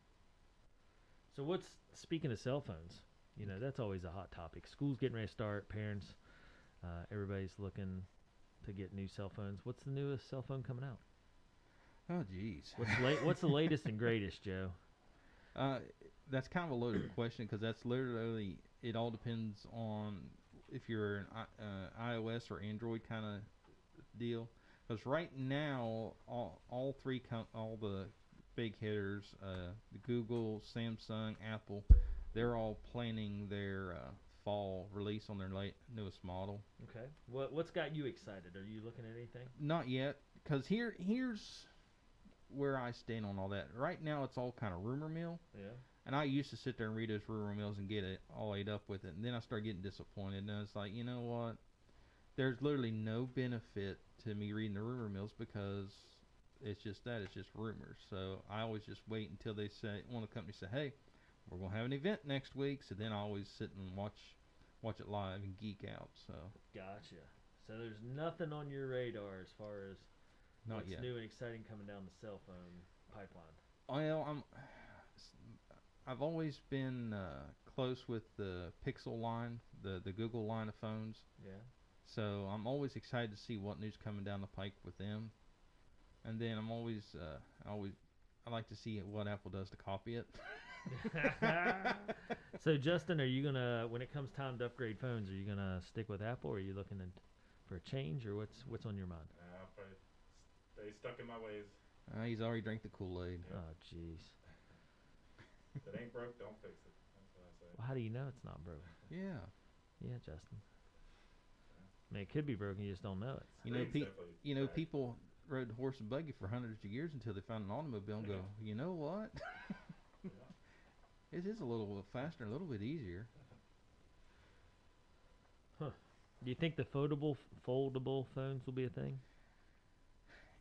A: So speaking of cell phones, you know, that's always a hot topic. School's getting ready to start. Parents, everybody's looking to get new cell phones. What's the newest cell phone coming out?
B: Oh, geez.
A: What's the latest and greatest, Joe?
B: That's kind of a loaded question because that's literally, it all depends on if you're an iOS or Android kind of deal. Because right now, all the big hitters, the Google, Samsung, Apple, they're all planning their fall release on their newest model.
A: Okay. What's got you excited? Are you looking at anything?
B: Not yet, because here's where I stand on all that. Right now, it's all kind of rumor mill.
A: Yeah.
B: And I used to sit there and read those rumor mills and get it all ate up with it. And then I started getting disappointed. And it's like, you know what? There's literally no benefit to me reading the rumor mills because it's just rumors. So I always just wait until they say, one of the companies say, hey, we're going to have an event next week. So then I always sit and watch it live and geek out. So
A: Gotcha. So there's nothing on your radar as far as what's new and exciting coming down the cell phone pipeline.
B: Well, I've always been close with the Pixel line, the Google line of phones.
A: Yeah.
B: So I'm always excited to see what news coming down the pike with them. And then I like to see what Apple does to copy it.
A: So Justin, are you gonna, when it comes time to upgrade phones, are you gonna stick with Apple, or are you looking for a change, or what's on your mind?
C: I'll probably stay stuck in my ways.
B: He's already drank the Kool-Aid.
A: Yeah. Oh, jeez.
C: If it ain't broke, don't fix it. That's what I say.
A: Well, how do you know it's not broken?
B: Yeah.
A: Yeah, Justin. I mean, it could be broken. You just don't know it.
B: You know, people rode horse and buggy for hundreds of years until they found an automobile and go, you know what? It is a little bit faster and a little bit easier.
A: Huh. Do you think the foldable phones will be a thing?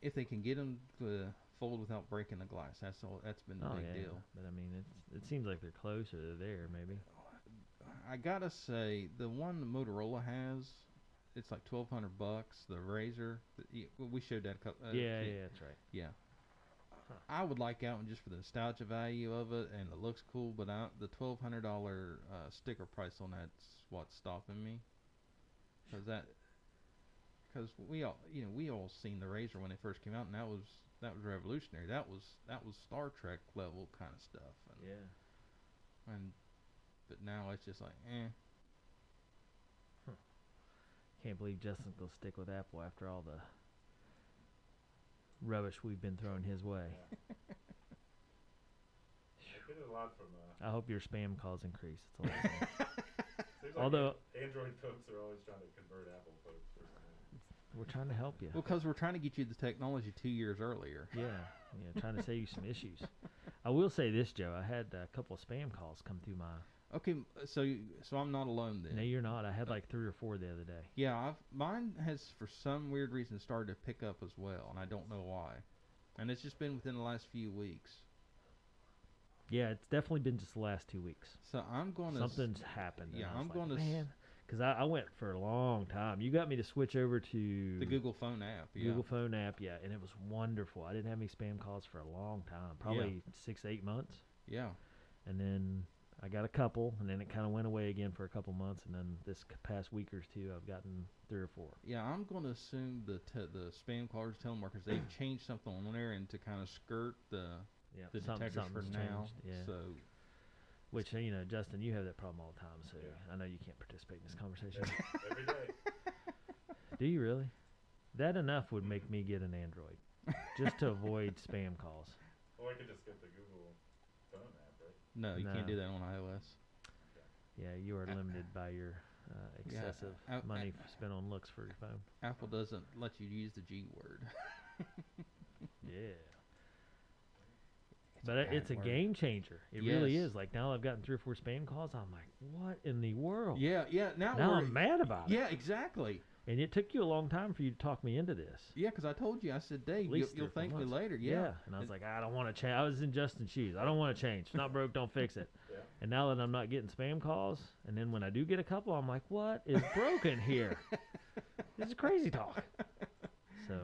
B: If they can get them to fold without breaking the glass, that's been the big deal.
A: But I mean, it seems like they're close or they're there, maybe.
B: I gotta say, the one that Motorola has, it's like $1,200. The Razr, we showed that a couple.
A: Yeah, that's right.
B: Yeah. I would like that one just for the nostalgia value of it, and it looks cool. But the $1,200 sticker price on that's what's stopping me. Because we all seen the Razr when it first came out, and that was revolutionary. That was Star Trek level kind of stuff. But now it's just like, eh.
A: Huh. Can't believe Justin's gonna stick with Apple after all the rubbish we've been throwing his way.
C: Yeah. I get it a lot from.
A: I hope your spam calls increase. That's all I'm saying.
C: Seems
A: Although
C: like Android folks are always trying to convert Apple folks.
A: We're trying to help you.
B: Well, because we're trying to get you the technology 2 years earlier.
A: Yeah, trying to save you some issues. I will say this, Joe. I had a couple of spam calls come through my.
B: Okay, so I'm not alone then.
A: No, you're not. I had like 3 or 4 the other day.
B: Yeah, mine has for some weird reason started to pick up as well, and I don't know why. And it's just been within the last few weeks.
A: Yeah, it's definitely been just the last 2 weeks.
B: So I'm going to.
A: Something's happened.
B: Yeah,
A: I'm going to. Man, because I went for a long time. You got me to switch over to
B: the Google Phone app. Yeah.
A: Google Phone app, yeah, and it was wonderful. I didn't have any spam calls for a long time, probably 6-8 months.
B: Yeah.
A: And then I got a couple, and then it kind of went away again for a couple months, and then this past week or two, I've gotten 3 or 4.
B: Yeah, I'm going to assume the spam callers, telemarketers, they've changed something on there and to kind of skirt the detectors for now.
A: Changed, yeah.
B: So,
A: which, you know, Justin, you have that problem all the time, so I know you can't participate in this conversation.
C: Every day.
A: Do you really? That enough would make me get an Android, just to avoid spam calls.
C: Or I could just get the Google phone app, right?
B: no, you can't do that on iOS.
A: Yeah, you are limited by your excessive money spent on looks for your phone.
B: Apple doesn't let you use the G word.
A: Yeah. But it's a game changer. It really is. Like, now I've gotten 3 or 4 spam calls. I'm like, what in the world?
B: Yeah. Now
A: I'm mad about it.
B: Yeah, exactly.
A: And it took you a long time for you to talk me into this.
B: Yeah, because I told you, I said, Dave, you'll thank me later.
A: Yeah. And I was like, I don't want to change. I was in Justin's shoes. I don't want to change. It's not broke, don't fix it.
C: Yeah.
A: And now that I'm not getting spam calls, and then when I do get a couple, I'm like, what is broken here? This is crazy talk. So,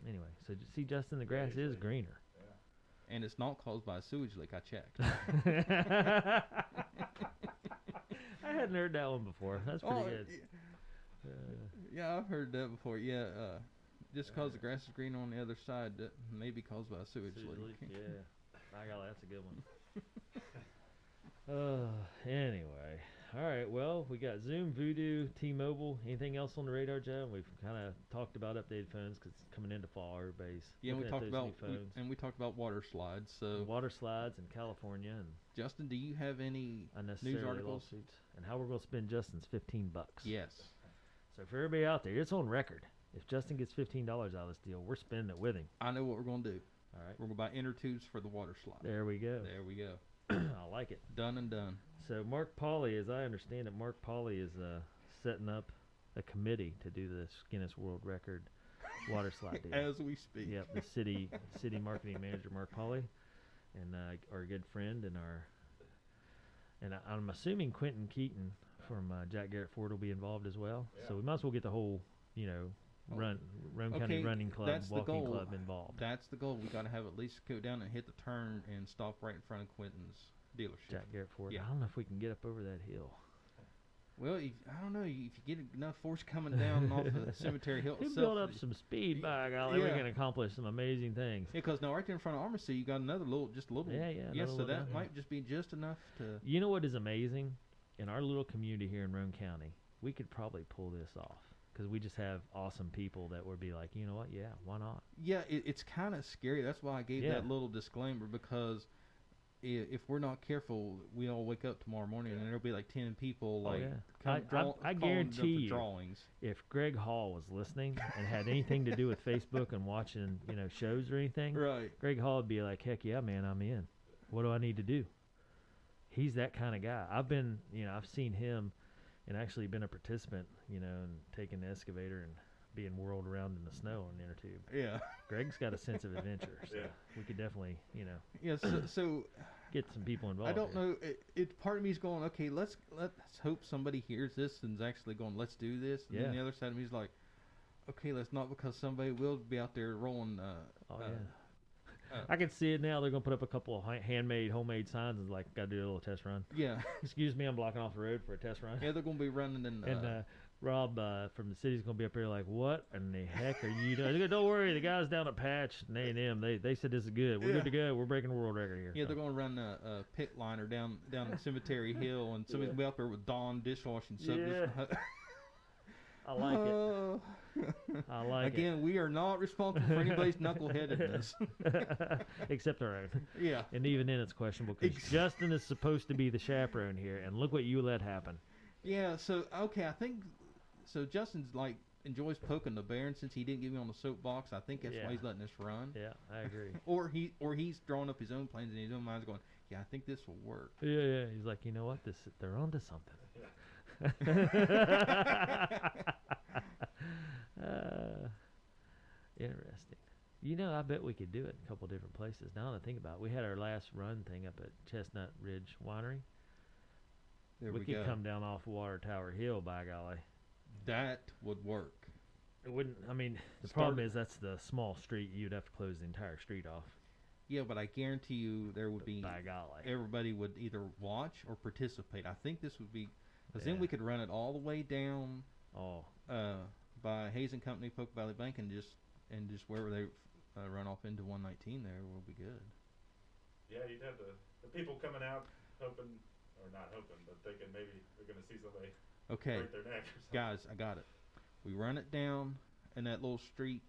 A: anyway, so see, Justin, the grass is greener.
B: Yeah. And it's not caused by a sewage leak, I checked.
A: I hadn't heard that one before. That's pretty good.
B: Yeah, I've heard that before. Yeah, just because the grass is green on the other side, that may be caused by a sewage leak.
A: Yeah, I got that's a good one. Anyway, all right. Well, we got Zoom, Vudu, T-Mobile. Anything else on the radar, Joe? We've kind of talked about updated phones because it's coming into fall. Everybody's
B: we talked about
A: phones.
B: We talked about water slides. So
A: water slides in California. And
B: Justin, do you have any
A: unnecessary
B: news articles?
A: Lawsuits and how we're going to spend Justin's $15?
B: Yes.
A: So for everybody out there, it's on record. If Justin gets $15 out of this deal, we're spending it with him.
B: I know what we're going to do.
A: All right.
B: We're going to buy inner tubes for the water slide.
A: There we go.
B: There we go.
A: I like it.
B: Done and done.
A: So Mark Pauly, as I understand it, Mark Pauly is setting up a committee to do this Guinness World Record water slide deal.
B: As we speak.
A: Yep, the city marketing manager, Mark Pauly, and our good friend and I'm assuming Quentin Keaton from Jack Garrett Ford will be involved as well. Yeah. So we might as well get the whole, Rome County Running Club, Walking Club involved.
B: That's the goal. We got to have at least go down and hit the turn and stop right in front of Quentin's dealership.
A: Jack Garrett Ford.
B: Yeah.
A: I don't know if we can get up over that hill.
B: Well, I don't know. If you get enough force coming down off the cemetery hill
A: itself, build up some speed, by golly, we can accomplish some amazing things.
B: Yeah, because now right there in front of Armistead, you got another just a little. Yeah. So that might just be just enough to.
A: You know what is amazing? In our little community here in Roane County, we could probably pull this off because we just have awesome people that would be like, you know what? Yeah, why not?
B: Yeah, it's kind of scary. That's why I gave that little disclaimer, because if we're not careful, we all wake up tomorrow morning and there'll be like 10 people
A: I guarantee you,
B: drawings.
A: If Greg Hall was listening and had anything to do with Facebook and watching shows or anything,
B: right?
A: Greg Hall would be like, heck yeah, man, I'm in. What do I need to do? He's that kind of guy. I've been, I've seen him and actually been a participant, and taking the excavator and being whirled around in the snow on an inner tube.
B: Yeah.
A: Greg's got a sense of adventure, so we could definitely,
B: Yeah, so
A: get some people involved.
B: I don't know. Part of me is going, okay, let's hope somebody hears this and is actually going, let's do this. And then the other side of me is like, okay, let's not, because somebody will be out there rolling.
A: I can see it now. They're going to put up a couple of homemade signs and got to do a little test run.
B: Yeah.
A: Excuse me, I'm blocking off the road for a test run.
B: Yeah, they're going to be running and
A: Rob from the city's going to be up there like, what in the heck are you doing? They go, don't worry, the guys down at Patch and A&M, they said this is good. We're good to go. We're breaking the world record here.
B: Yeah, they're going to run a pit liner down Cemetery Hill, and somebody's going to be out there with Dawn dishwashing soap.
A: Yeah. I like it. I like
B: it. Again, we are not responsible for anybody's knuckleheadedness.
A: Except our own.
B: Yeah.
A: And even then it's questionable because Justin is supposed to be the chaperone here, and look what you let happen.
B: Yeah, so, okay, I think, so Justin's enjoys poking the bear, and since he didn't get me on the soapbox, I think that's why he's letting this run.
A: Yeah, I agree.
B: or he's drawing up his own plans in his own mind going, yeah, I think this will work.
A: Yeah, he's like, you know what, they're onto something. Interesting. I bet we could do it in a couple different places. Now that I think about it, we had our last run thing up at Chestnut Ridge Winery. We could come down off Water Tower Hill, by golly.
B: That would work.
A: It wouldn't. I mean, the problem is that's the small street. You'd have to close the entire street off.
B: Yeah, but I guarantee you there would be...
A: By golly.
B: Everybody would either watch or participate. I think this would be... Because then we could run it all the way down by Hayes and Company, Polk Valley Bank, and just wherever they run off into 119 there will be good.
C: Yeah, you'd have the people coming out hoping, or not hoping, but thinking maybe they're going to see somebody break their neck or something.
B: Guys, I got it. We run it down in that little street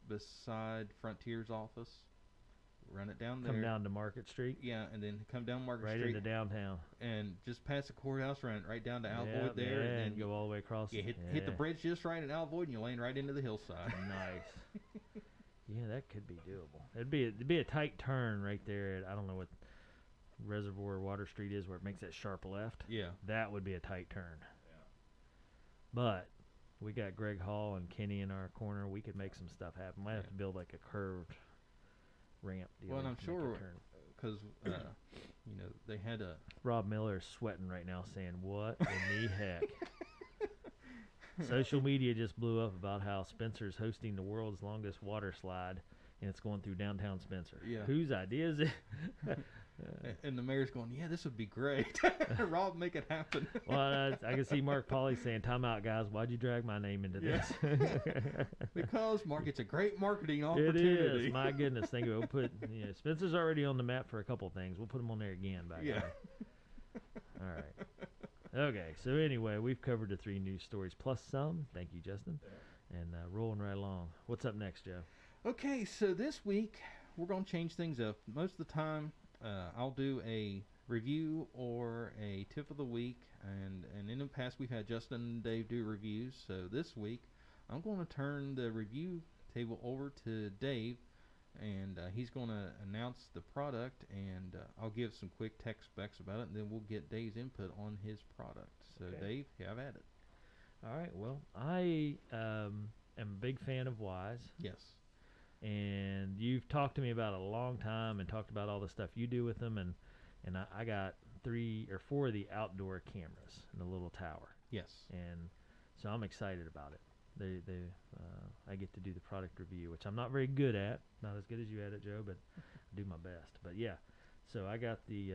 B: beside Frontier's office. Run it down there.
A: Come down to Market Street.
B: Yeah, and then come down Market Street.
A: Right into downtown.
B: And just past the courthouse, run it right down to Alvoyd there.
A: And
B: then
A: go all the way across.
B: Hit the bridge just right at Alvoyd, and you're laying right into the hillside.
A: Nice. Yeah, that could be doable. It'd be a tight turn right there at, I don't know what Reservoir Water Street is, where it makes that sharp left.
B: Yeah.
A: That would be a tight turn.
C: Yeah.
A: But we got Greg Hall and Kenny in our corner. We could make some stuff happen. Might have to build like a curved ramp deal.
B: Well, and I'm sure because they had a...
A: Rob Miller is sweating right now saying, what in the heck? Social media just blew up about how Spencer's hosting the world's longest water slide, and it's going through downtown Spencer.
B: Yeah.
A: Whose idea is it?
B: And the mayor's going, yeah, this would be great. Rob, make it happen.
A: Well, I can see Mark Pauly saying, time out, guys. Why'd you drag my name into this?
B: Because, Mark, it's a great marketing opportunity.
A: It is. My goodness. Think we'll put, Spencer's already on the map for a couple things. We'll put him on there again.
B: Yeah.
A: All right. Okay, so anyway, we've covered the 3 news stories plus some. Thank you, Justin. Yeah. And rolling right along. What's up next, Joe? Okay,
B: so this week we're going to change things up. Most of the time, I'll do a review or a tip of the week. And in the past, we've had Justin and Dave do reviews. So this week, I'm going to turn the review table over to Dave. And he's going to announce the product, and I'll give some quick tech specs about it, and then we'll get Dave's input on his product. So, Dave, have at it.
A: All right. Well, I am a big fan of Wyze.
B: Yes.
A: And you've talked to me about it a long time and talked about all the stuff you do with them, and I got 3 or 4 of the outdoor cameras in the little tower.
B: Yes.
A: And so I'm excited about it. I get to do the product review, which I'm not very good at. Not as good as you at it, Joe, but I do my best. But yeah, so I got the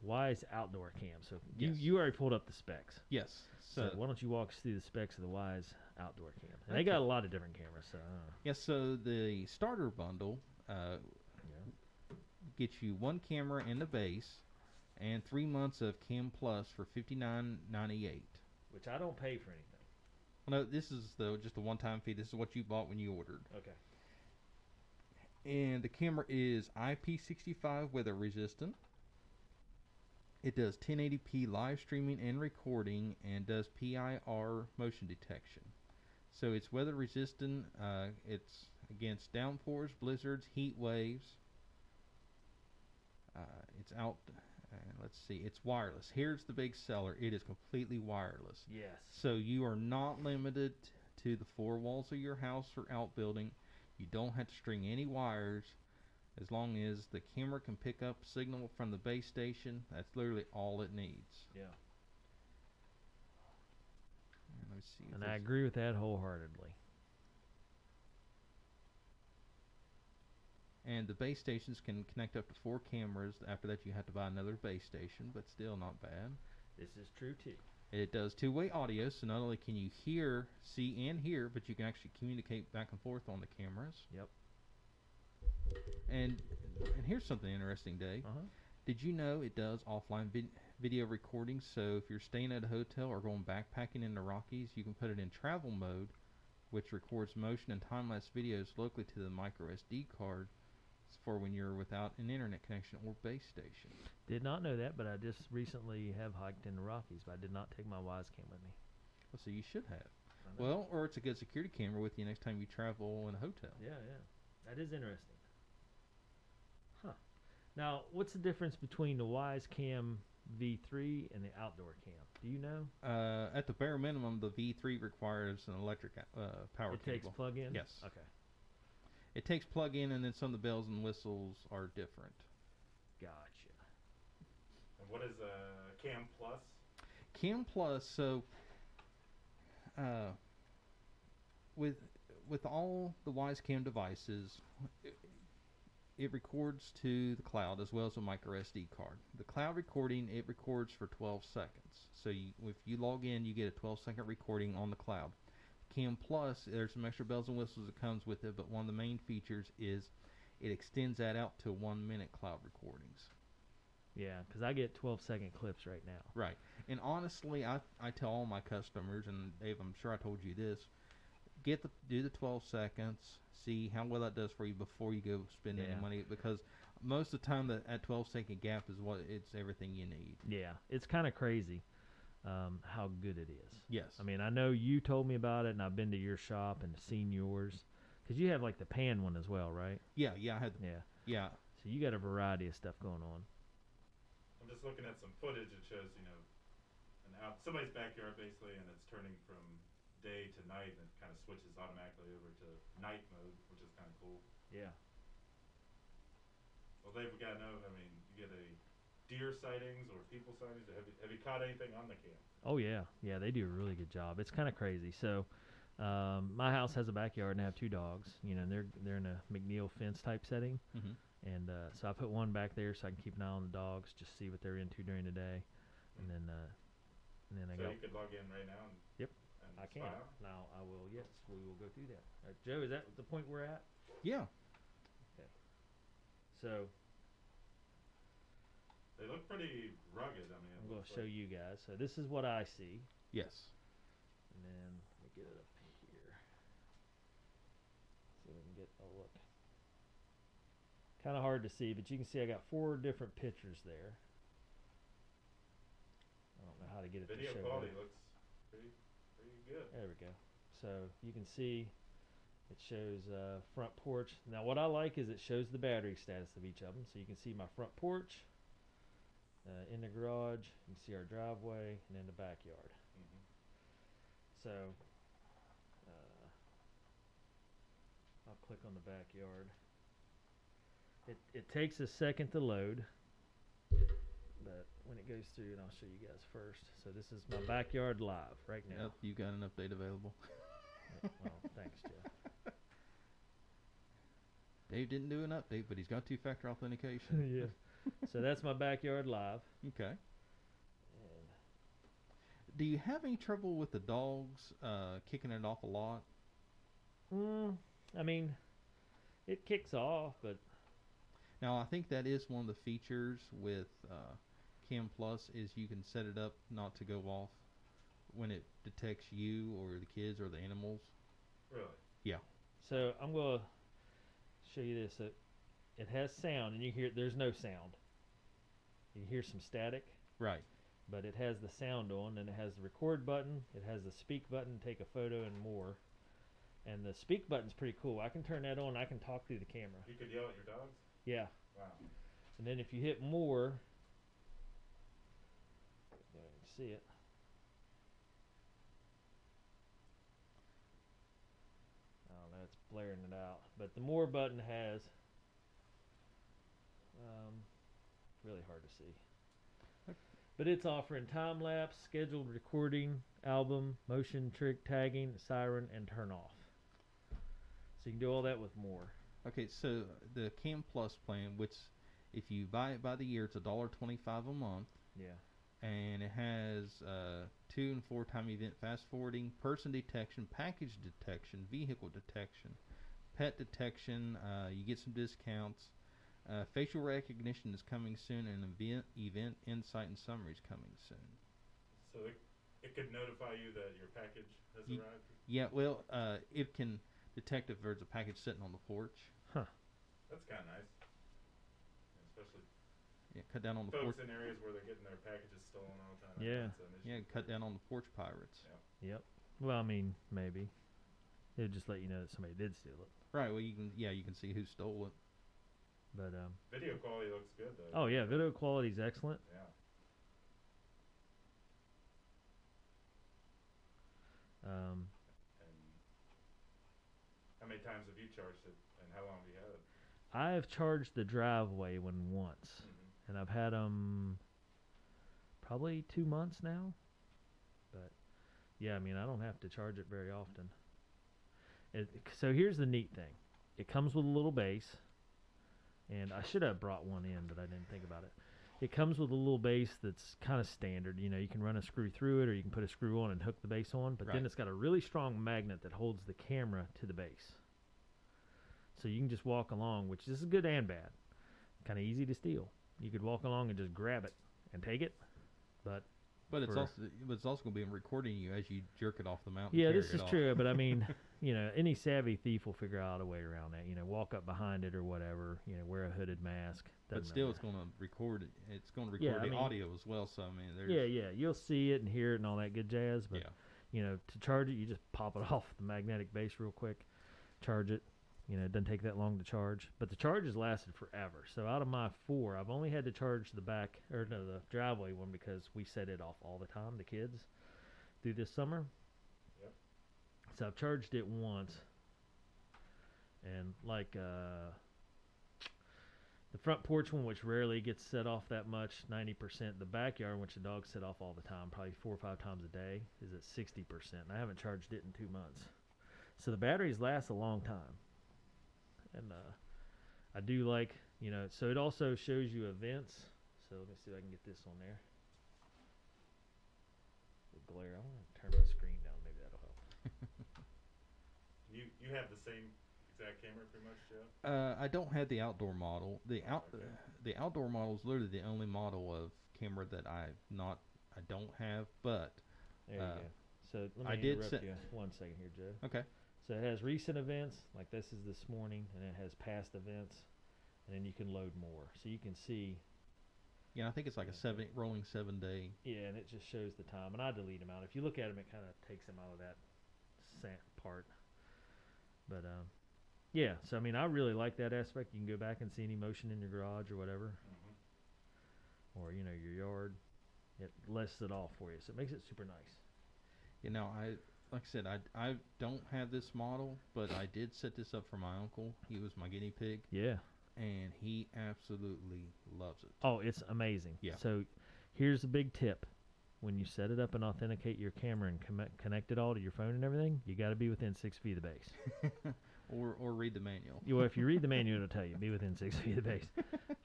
A: Wyze outdoor cam. So you already pulled up the specs.
B: Yes.
A: So why don't you walk us through the specs of the Wyze outdoor cam? And they got a lot of different cameras. So
B: yes. So the starter bundle gets you 1 camera in the base and 3 months of Cam Plus for $59.98.
A: Which I don't pay for anything.
B: No, this is just a one-time fee. This is what you bought when you ordered.
A: Okay.
B: And the camera is IP65 weather resistant. It does 1080p live streaming and recording, and does PIR motion detection. So it's weather resistant. It's against downpours, blizzards, heat waves. It's out. Let's see, it's wireless. Here's the big seller. It is completely wireless.
A: Yes.
B: So you are not limited to the 4 walls of your house or outbuilding. You don't have to string any wires. As long as the camera can pick up signal from the base station, that's literally all it needs.
A: Yeah.
B: Let's see.
A: And I agree with that wholeheartedly.
B: And the base stations can connect up to 4 cameras. After that, you have to buy another base station, but still not bad.
A: This is true, too.
B: It does 2-way audio, so not only can you see and hear, but you can actually communicate back and forth on the cameras.
A: Yep.
B: And here's something interesting, Dave. Did you know it does offline video recording? So if you're staying at a hotel or going backpacking in the Rockies, you can put it in travel mode, which records motion and time-lapse videos locally to the micro SD card for when you're without an internet connection or base station.
A: Did not know that, but I just recently have hiked in the Rockies, but I did not take my Wyzecam with me.
B: Well, so you should have. Well, or it's a good security camera with you next time you travel in a hotel.
A: Yeah. That is interesting. Huh. Now, what's the difference between the Wyzecam V3 and the outdoor cam? Do you know?
B: At the bare minimum, the V3 requires an electric power cable.
A: It takes plug-in?
B: Yes.
A: Okay.
B: It takes plug-in, and then some of the bells and whistles are different.
A: Gotcha.
C: And what is Cam Plus? Cam
B: Plus, so with all the Wyzecam devices, it records to the cloud as well as a micro SD card. The cloud recording, it records for 12 seconds. So if you log in, you get a 12-second recording on the cloud. Cam Plus, there's some extra bells and whistles that comes with it, but one of the main features is it extends that out to 1-minute cloud recordings.
A: Yeah, because I get 12-second clips right now.
B: Right. And honestly, I tell all my customers, and Dave, I'm sure I told you this, do the 12 seconds, see how well that does for you before you go spend any money, because most of the time that 12-second gap is it's everything you need.
A: Yeah, it's kind of crazy how good it is.
B: Yes.
A: I mean, I know you told me about it, and I've been to your shop and seen yours, because you have like the pan one as well, right?
B: Yeah, I had. Yeah.
A: So you got a variety of stuff going on.
C: I'm just looking at some footage. It shows, somebody's backyard basically, and it's turning from day to night, and it kind of switches automatically over to night mode, which is kind of cool.
A: Yeah.
C: Well, Dave, we gotta know. I mean, you get a deer sightings or people sightings. Have you caught anything on the cam?
A: Oh yeah, they do a really good job. It's kind of crazy. So, my house has a backyard and I have 2 dogs. And they're in a McNeil fence type setting, and so I put one back there so I can keep an eye on the dogs, just see what they're into during the day, and then I
C: so
A: go.
C: You could log in right now.
A: Yep, I can. Now I will. Yes, we will go through that. Joe, is that the point we're at?
B: Yeah.
A: Okay. So.
C: They look pretty rugged. I mean,
A: I'm going to show you guys. So this is what I see.
B: Yes.
A: And then let me get it up here. So we can get a look. Kind of hard to see, but you can see I got 4 different pictures there. I don't know how to get it to show.
C: Video quality looks pretty good.
A: There we go. So you can see it shows front porch. Now what I like is it shows the battery status of each of them. So you can see my front porch. In the garage, you can see our driveway, and in the backyard. So, I'll click on the backyard. It takes a second to load, but when it goes through, and I'll show you guys first. So this is my backyard live right now.
B: Yep, you got an update available.
A: Well, thanks, Jeff.
B: Dave didn't do an update, but he's got 2-factor authentication.
A: Yeah. So that's my backyard live.
B: Okay.
A: And
B: do you have any trouble with the dogs kicking it off a lot?
A: I mean, it kicks off, but
B: now I think that is one of the features with Cam Plus is you can set it up not to go off when it detects you or the kids or the animals.
C: Really?
B: Yeah.
A: So I'm going to show you this. It has sound, and you hear there's no sound. You hear some static.
B: Right.
A: But it has the sound on, and it has the record button. It has the speak button, take a photo, and more. And the speak button's pretty cool. I can turn that on. I can talk through the camera.
C: You could yell at your dogs?
A: Yeah.
C: Wow.
A: And then if you hit more, you can see it. I don't know, it's blaring it out. But the more button has, really hard to see. But it's offering time lapse, scheduled recording, album, motion trick tagging, siren, and turn off. So you can do all that with more.
B: Okay, so the Cam Plus plan, which if you buy it by the year, it's $1.25 a month.
A: Yeah.
B: And it has 2 and 4 time event fast forwarding, person detection, package detection, vehicle detection, pet detection. You get some discounts. Facial recognition is coming soon, and event insight and summary is coming soon.
C: So it could notify you that your package has arrived?
B: Yeah, well, it can detect if there's a package sitting on the porch.
A: Huh.
C: That's kind of nice. Especially
B: cut down on the porch.
C: folks in areas where they're getting their packages stolen all the time.
A: Yeah.
B: Cut down on the porch pirates.
A: Yep. Well, I mean, maybe. It'll just let you know that somebody did steal it.
B: Right, well, you can see who stole it.
A: But
C: video quality looks good though.
A: Oh yeah, video quality is excellent.
C: Yeah. And how many times have you charged it, and how long have you had it?
A: I have charged the driveway one once, and I've had them probably 2 months now. But yeah, I mean, I don't have to charge it very often. So here's the neat thing. It comes with a little base, and I should have brought one in, but I didn't think about it. It comes with a little base that's kind of standard. You know, you can run a screw through it, or you can put a screw on and hook the base on, but then it's got a really strong magnet that holds the camera to the base. So you can just walk along, which is good and bad. Kind of easy to steal. You could walk along and just grab it and take it, but
B: it's also going to be recording you as you jerk it off the mount.
A: Yeah, this is true, but I mean, you know, any savvy thief will figure out a way around that. You know, walk up behind it or whatever. You know, wear a hooded mask.
B: But still, it's going to record it. It's going to record the audio as well. So I mean, there's
A: you'll see it and hear it and all that good jazz. But you know, to charge it, you just pop it off the magnetic base real quick, charge it. You know, it doesn't take that long to charge, but the charge has lasted forever. So out of my 4, I've only had to charge the driveway one because we set it off all the time, the kids, through this summer.
C: Yep.
A: So I've charged it once, and like the front porch one, which rarely gets set off that much, 90%. The backyard, which the dogs set off all the time, probably 4 or 5 times a day, is at 60%. And I haven't charged it in 2 months. So the batteries last a long time. And I do like, you know, so it also shows you events. So let me see if I can get this on there. The glare. I want to turn my screen down. Maybe that'll help.
C: You have the same exact camera pretty much, Joe?
B: I don't have the outdoor model. The outdoor model is literally the only model of camera that I don't have. But
A: there you go. So let me interrupt you 1 second here, Joe.
B: Okay.
A: So it has recent events, like this is this morning, and it has past events, and then you can load more. So you can see.
B: Yeah, I think it's like a rolling 7-day.
A: Yeah, and it just shows the time, and I delete them out. If you look at them, it kind of takes them out of that part. But yeah, so I mean, I really like that aspect. You can go back and see any motion in your garage or whatever, or you know, your yard. It lists it all for you, so it makes it super nice.
B: You know, like I said, I don't have this model, but I did set this up for my uncle. He was my guinea pig.
A: Yeah.
B: And he absolutely loves it.
A: Oh, it's amazing.
B: Yeah.
A: So here's a big tip. When you set it up and authenticate your camera and connect it all to your phone and everything, you got to be within 6 feet of the base.
B: or read the manual.
A: Well, if you read the manual, it'll tell you, be within 6 feet of the base.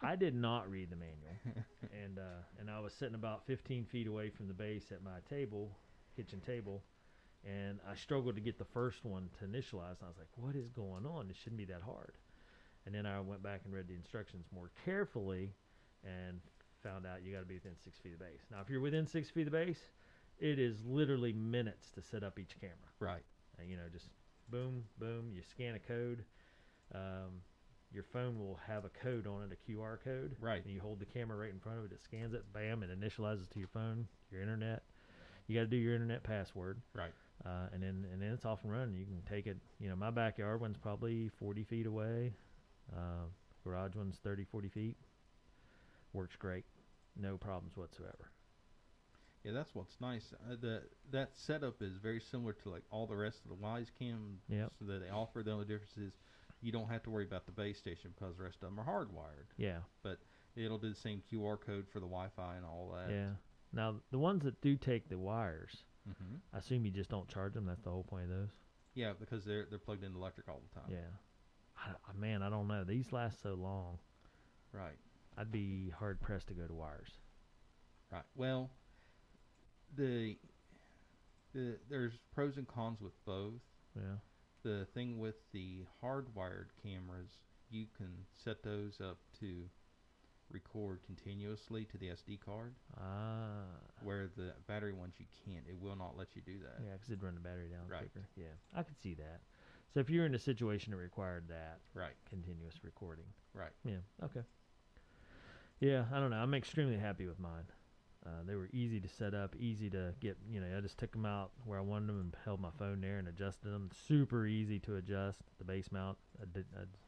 A: I did not read the manual. And I was sitting about 15 feet away from the base at my kitchen table. And I struggled to get the first one to initialize. And I was like, what is going on? It shouldn't be that hard. And then I went back and read the instructions more carefully and found out you got to be within 6 feet of the base. Now, if you're within 6 feet of the base, it is literally minutes to set up each camera.
B: Right.
A: And, you know, just boom, boom, you scan a code. Your phone will have a code on it, a QR code.
B: Right.
A: And you hold the camera right in front of it. It scans it, bam, it initializes to your phone, your internet. You got to do your internet password.
B: Right.
A: And then it's off and running. You can take it. You know, my backyard one's probably 40 feet away. Garage one's 30, 40 feet. Works great. No problems whatsoever.
B: Yeah, that's what's nice. That setup is very similar to like all the rest of the Wyzecam that they offer. The only difference is you don't have to worry about the base station because the rest of them are hardwired.
A: Yeah.
B: But it'll do the same QR code for the Wi-Fi and all that.
A: Yeah. Now, the ones that do take the wires,
B: mm-hmm.
A: I assume you just don't charge them. That's the whole point of those.
B: Yeah, because they're plugged into electric all the time.
A: Yeah. Man, I don't know. These last so long.
B: Right.
A: I'd be hard pressed to go to wires.
B: Right. Well, there's pros and cons with both.
A: Yeah.
B: The thing with the hardwired cameras, you can set those up to record continuously to the SD card. Where the battery ones you can't. It will not let you do that.
A: Yeah, because it'd run the battery down
B: right.
A: quicker. Yeah, I could see that. So if you're in a situation that required that,
B: right,
A: continuous recording.
B: Right.
A: Yeah, okay. Yeah, I don't know. I'm extremely happy with mine. They were easy to set up, easy to get, you know, I just took them out where I wanted them and held my phone there and adjusted them. Super easy to adjust. The base mount,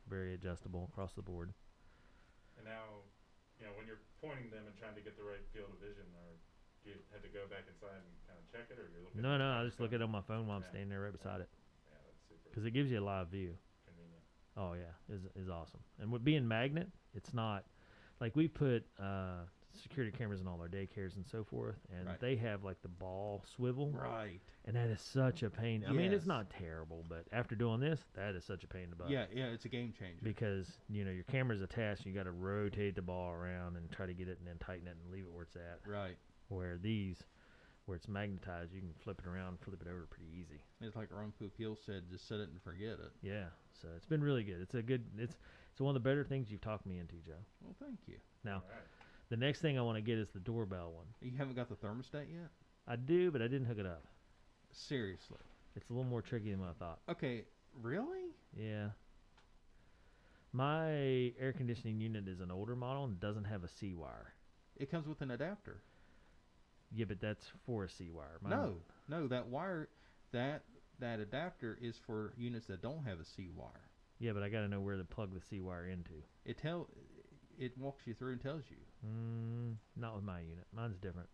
A: very adjustable across the board.
C: And now, you know, when you're pointing them and trying to get the right field of vision, or do you have to go back inside and kind of check it, or you're looking?
A: No, I just look at it on my phone while I'm standing there right beside it.
C: Yeah, that's super.
A: Because it gives you a live view.
C: Convenient.
A: Oh yeah, is awesome. And with being magnet, it's not like we put security cameras in all our daycares and so forth, and
B: Right.
A: they have like the ball swivel,
B: Right.
A: and that is such a pain. I mean, it's
B: Yes.
A: not terrible, but after doing this, that is such a pain in the butt.
B: Yeah, it's a game changer.
A: Because your camera's attached, you got to rotate the ball around and try to get it, and then tighten it and leave it where it's at.
B: Right.
A: Where these, where it's magnetized, you can flip it around, flip it over pretty easy.
B: It's like Ron Popeil said, just set it and forget it.
A: Yeah, so it's been really good. It's one of the better things you've talked me into, Joe.
B: Well, thank you.
A: Now,
C: All right.
A: the next thing I want to get is the doorbell one.
B: You haven't got the thermostat yet?
A: I do, but I didn't hook it up.
B: Seriously.
A: It's a little more tricky than what I thought.
B: Okay, really?
A: Yeah. My air conditioning unit is an older model and doesn't have a C-wire.
B: It comes with an adapter.
A: Yeah, but that's for a C-wire.
B: No, that wire, that adapter is for units that don't have a C-wire.
A: Yeah, but I got to know where to plug the C-wire into.
B: It walks you through and tells you.
A: Not with my unit. Mine's different.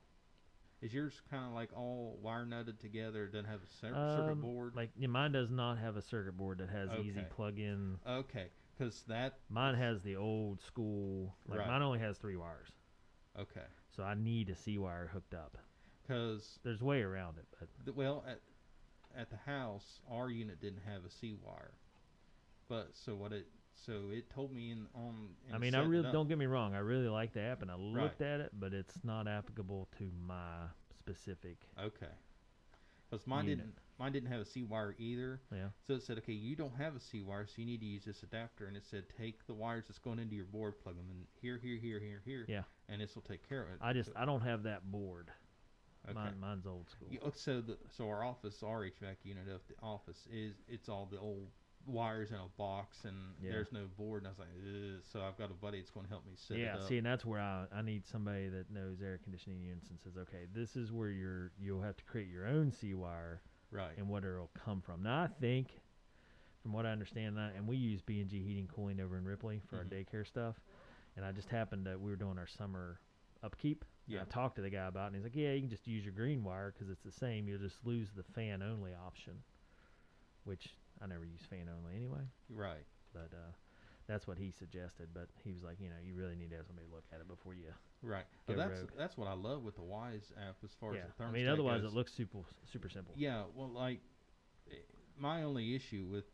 B: Is yours kind of like all wire nutted together? It doesn't have a circuit board?
A: Mine does not have a circuit board that has easy
B: Okay.
A: plug-in.
B: Okay, because that...
A: Mine has the old school.
B: Right.
A: Mine only has 3 wires.
B: Okay.
A: So I need a C-wire hooked up.
B: Because...
A: There's a way around it, but...
B: At the house, our unit didn't have a C-wire. But, so it told me
A: I mean, I really, don't get me wrong, I really like the app, and I looked at it, but it's not applicable to my specific
B: Okay. Because mine didn't have a C-wire either.
A: Yeah.
B: So it said, okay, you don't have a C-wire, so you need to use this adapter. And it said, take the wires that's going into your board, plug them in here,
A: Yeah.
B: and this will take care of it.
A: I don't have that board.
B: Okay.
A: Mine's old school.
B: So our HVAC unit of the office it's all the old wires in a box, and there's no board. And I was like, ugh. So I've got a buddy that's going to help me set it up.
A: Yeah, see, and that's where I need somebody that knows air conditioning units and says, okay, this is where you'll have to create your own C-wire,
B: right,
A: and what it'll come from. Now, I think, from what I understand, and we use B&G Heating Cooling over in Ripley for our daycare stuff, and I just happened that we were doing our summer upkeep.
B: Yeah.
A: I talked to the guy about it, and he's like, yeah, you can just use your green wire because it's the same. You'll just lose the fan-only option, which I never use fan-only anyway.
B: Right.
A: But that's what he suggested. But he was like, you really need to have somebody look at it before you
B: Right.
A: go
B: But
A: rogue.
B: that's what I love with the Wyze app as far as the thermostat
A: I mean, otherwise
B: goes.
A: it looks super simple.
B: Yeah, well, my only issue with,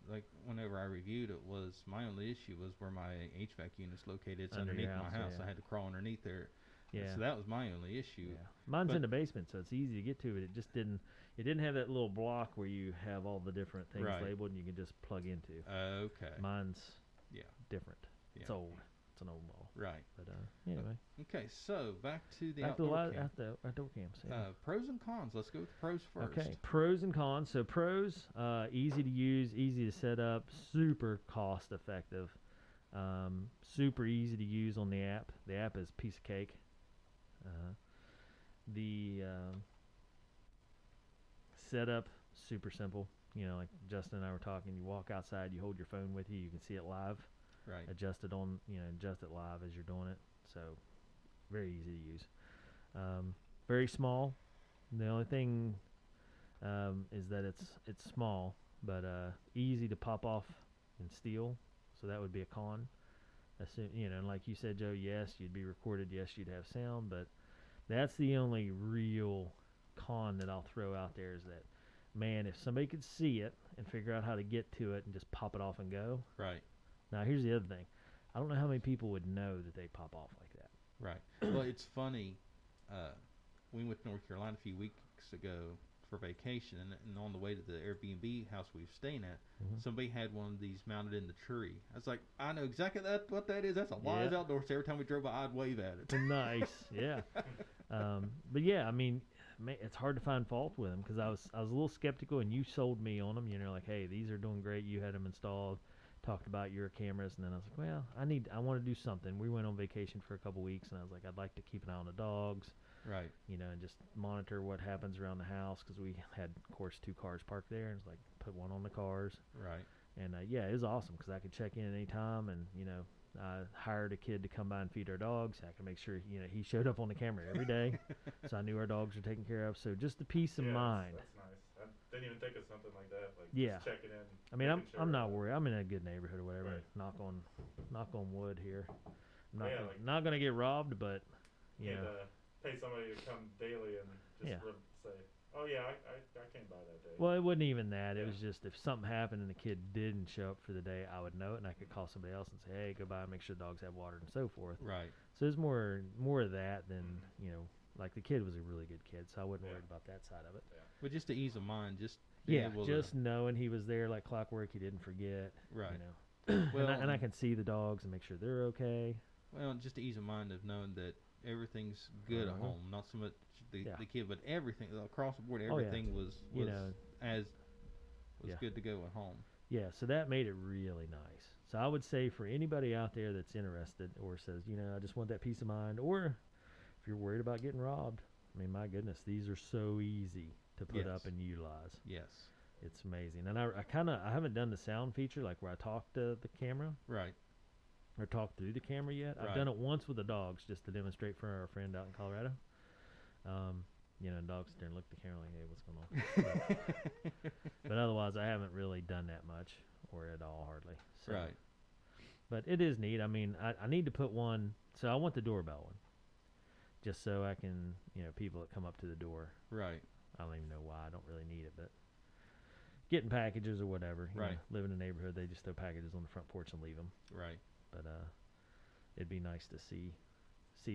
B: whenever I reviewed it was, my only issue was where my HVAC unit's located. It's
A: Under your
B: underneath my
A: house,
B: house.
A: yeah.
B: I had to crawl underneath there.
A: Yeah.
B: So that was my only issue.
A: Yeah. Mine's
B: But-
A: in the basement, so it's easy to get to it. It just didn't have that little block where you have all the different things
B: Right.
A: labeled and you can just plug into.
B: Okay.
A: Mine's
B: Yeah.
A: different.
B: Yeah.
A: It's old. It's an old model.
B: Right.
A: But anyway,
B: Okay, so back to the
A: back to
B: outdoor cam.
A: outdoor cams. Yeah.
B: Pros and cons. Let's go with the pros first.
A: Okay, pros and cons. So pros, easy to use, easy to set up, super cost effective, super easy to use on the app. The app is a piece of cake. The setup, super simple. Like Justin and I were talking, you walk outside, you hold your phone with you, you can see it live,
B: Right.
A: adjust it live as you're doing it. So very easy to use. Very small. The only thing is that it's small, but easy to pop off and steal. So that would be a con. And like you said, Joe, yes, you'd be recorded. Yes, you'd have sound, but that's the only real con that I'll throw out there is that, man, if somebody could see it and figure out how to get to it and just pop it off and go.
B: Right.
A: Now, here's the other thing. I don't know how many people would know that they pop off like that.
B: Right. Well, it's funny. We went to North Carolina a few weeks ago for vacation, and on the way to the Airbnb house we were staying at, somebody had one of these mounted in the tree. I was like, I know exactly what that is. That's a Wyze outdoor. So every time we drove by, I'd wave at it.
A: Nice, yeah. But yeah, I mean, it's hard to find fault with them because I was a little skeptical, and you sold me on them. Like, hey, these are doing great. You had them installed. Talked about your cameras, and then I was like, well, I want to do something. We went on vacation for a couple weeks, and I was like, I'd like to keep an eye on the dogs.
B: Right.
A: And just monitor what happens around the house because we had, of course, 2 cars parked there, and it's like put one on the cars.
B: Right.
A: And it was awesome because I could check in at any time, and I hired a kid to come by and feed our dogs. I could make sure he showed up on the camera every day, so I knew our dogs were taken care of. So just the peace of mind.
C: That's nice. I didn't even think of something like that. Like
A: Yeah.
C: just checking in.
A: I mean,
C: making
A: I'm
C: sure.
A: not worried. I'm in a good neighborhood or whatever.
C: Right.
A: Knock on wood here. I'm not
C: Yeah,
A: gonna,
C: like-
A: not gonna get robbed, but You know,
C: pay somebody to come daily and just say, "Oh yeah, I came by that day."
A: Well, it wasn't even that. It was just if something happened and the kid didn't show up for the day, I would know it, and I could call somebody else and say, "Hey, go by and make sure the dogs have water," and so forth.
B: Right.
A: So there's more of that than like the kid was a really good kid, so I wasn't worried about that side of it.
B: Yeah. But just the ease of mind, just
A: just knowing he was there like clockwork, he didn't forget.
B: Right.
A: You know, well, and I can see the dogs and make sure they're okay.
B: Well, just the ease of mind of knowing that everything's good at home, not so much the kid, but everything across the board. Everything was good to go at home.
A: Yeah, so that made it really nice. So I would say for anybody out there that's interested or says, I just want that peace of mind, or if you're worried about getting robbed, I mean, my goodness, these are so easy to put up and utilize.
B: Yes.
A: It's amazing. And I haven't done the sound feature, like where I talk to the camera.
B: Right.
A: Or talk through the camera yet.
B: Right.
A: I've done it once with the dogs just to demonstrate for our friend out in Colorado. Dogs there and look at the camera like, hey, what's going on? But otherwise, I haven't really done that much or at all, hardly. So.
B: Right.
A: But it is neat. I mean, I need to put one. So I want the doorbell one. Just so I can, people that come up to the door.
B: Right.
A: I don't even know why. I don't really need it, but getting packages or whatever. You know, live in a neighborhood, they just throw packages on the front porch and leave them.
B: Right.
A: But it'd be nice to see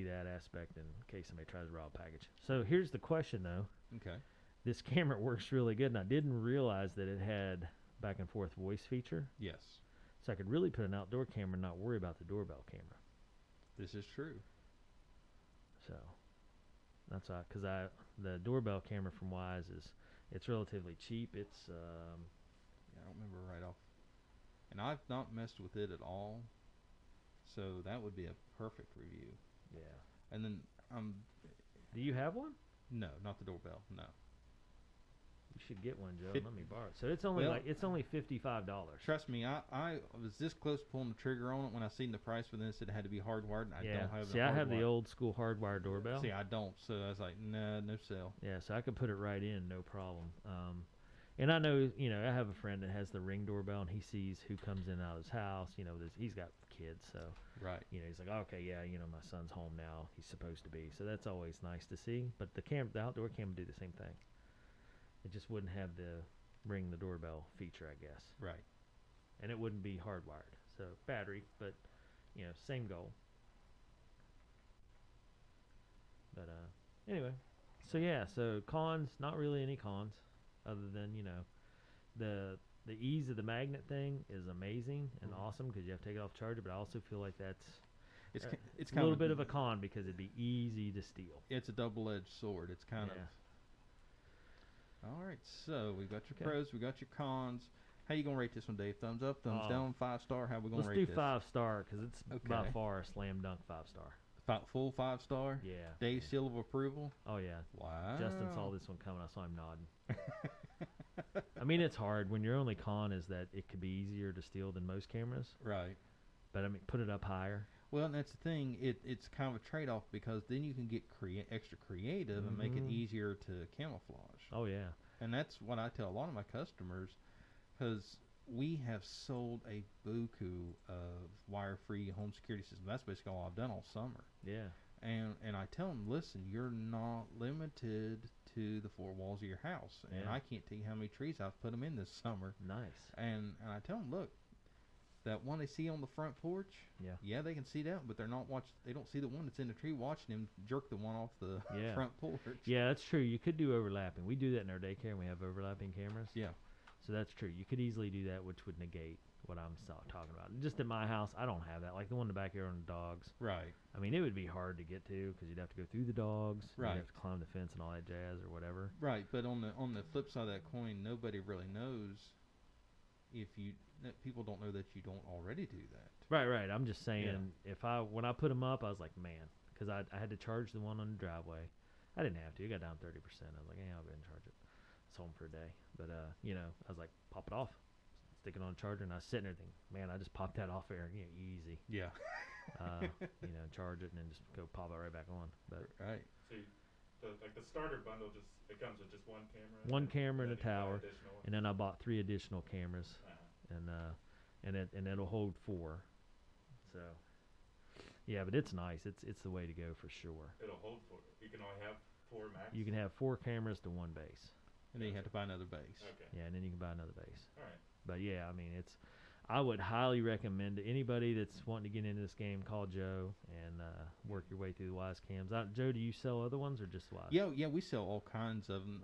A: that aspect in case somebody tries to rob a package. So here's the question, though.
B: Okay.
A: This camera works really good, and I didn't realize that it had back and forth voice feature.
B: Yes.
A: So I could really put an outdoor camera and not worry about the doorbell camera.
B: This is true.
A: So that's why, because the doorbell camera from Wyze it's relatively cheap. It's
B: I don't remember right off, and I've not messed with it at all. So that would be a perfect review.
A: Yeah.
B: And then
A: do you have one?
B: No, not the doorbell. No.
A: You should get one, Joe. Let me borrow it. So it's only $55.
B: Trust me, I was this close to pulling the trigger on it when I seen the price for this. It had to be hardwired, and I don't have it.
A: See, I have the old school hardwired doorbell.
B: See, I don't. So I was like, no sell.
A: Yeah, so I could put it right in, no problem. And I know, I have a friend that has the Ring doorbell, and he sees who comes in and out of his house. He's got kids, so
B: right.
A: He's like, okay, yeah, my son's home now. He's supposed to be. So that's always nice to see. But the outdoor camera do the same thing. It just wouldn't have the ring the doorbell feature, I guess.
B: Right.
A: And it wouldn't be hardwired, so battery, but same goal. But anyway, so cons, not really any cons, other than the ease of the magnet thing is amazing and awesome because you have to take it off charger. But I also feel like that's it's a little bit of a con because it'd be easy to steal.
B: It's a double-edged sword. It's kind of. All right, so we got your pros, we got your cons. How you gonna rate this one, Dave? Thumbs up, thumbs down, 5-star. How we gonna rate this?
A: Let's do 5-star because it's by far a slam dunk 5-star.
B: Full 5-star.
A: Yeah.
B: Dave's seal of approval.
A: Oh yeah.
B: Wow.
A: Justin saw this one coming. I saw him nodding. I mean, it's hard when your only con is that it could be easier to steal than most cameras.
B: Right.
A: But I mean, put it up higher.
B: Well, and that's the thing. It's kind of a trade-off because then you can get extra creative and make it easier to camouflage.
A: Oh, yeah.
B: And that's what I tell a lot of my customers because we have sold a buku of wire-free home security systems. That's basically all I've done all summer.
A: Yeah.
B: And I tell them, listen, you're not limited to the four walls of your house. And I can't tell you how many trees I've put them in this summer.
A: Nice.
B: And I tell them, look, that one they see on the front porch, they can see that, but they're not they don't see the one that's in the tree watching him jerk the one off the front porch.
A: Yeah, that's true. You could do overlapping. We do that in our daycare, and we have overlapping cameras.
B: Yeah.
A: So that's true. You could easily do that, which would negate what I'm talking about. Just at my house, I don't have that. Like the one in the backyard on the dogs.
B: Right.
A: I mean, it would be hard to get to because you'd have to go through the dogs.
B: Right.
A: You'd have to climb the fence and all that jazz or whatever.
B: Right, but on the flip side of that coin, nobody really knows if people don't know that you don't already do that.
A: Right. I'm just saying, when I put them up, I was like, man, because I had to charge the one on the driveway. I didn't have to. It got down 30%. I was like, I'll go ahead and charge it. It's home for a day. But, I was like, pop it off. Stick it on a charger, and I was sitting there thinking, man, I just popped that off there, easy.
B: Yeah.
A: Charge it and then just go pop it right back on. But
B: right.
C: So, the starter bundle it comes with just one camera.
A: One camera and a tower, and then I bought 3 additional cameras, and it'll hold 4. So, Yeah, but it's nice. It's the way to go for sure.
C: It'll hold for. You can only have 4 max.
A: You can have 4 cameras to 1 base.
B: And then you have to buy another base.
C: Okay.
A: Yeah, and then you can buy another base.
C: All right.
A: But yeah, I mean, I would highly recommend to anybody that's wanting to get into this game, call Joe and work your way through the Wyzecams. Joe, do you sell other ones or just Wyze?
B: Yeah, we sell all kinds of them.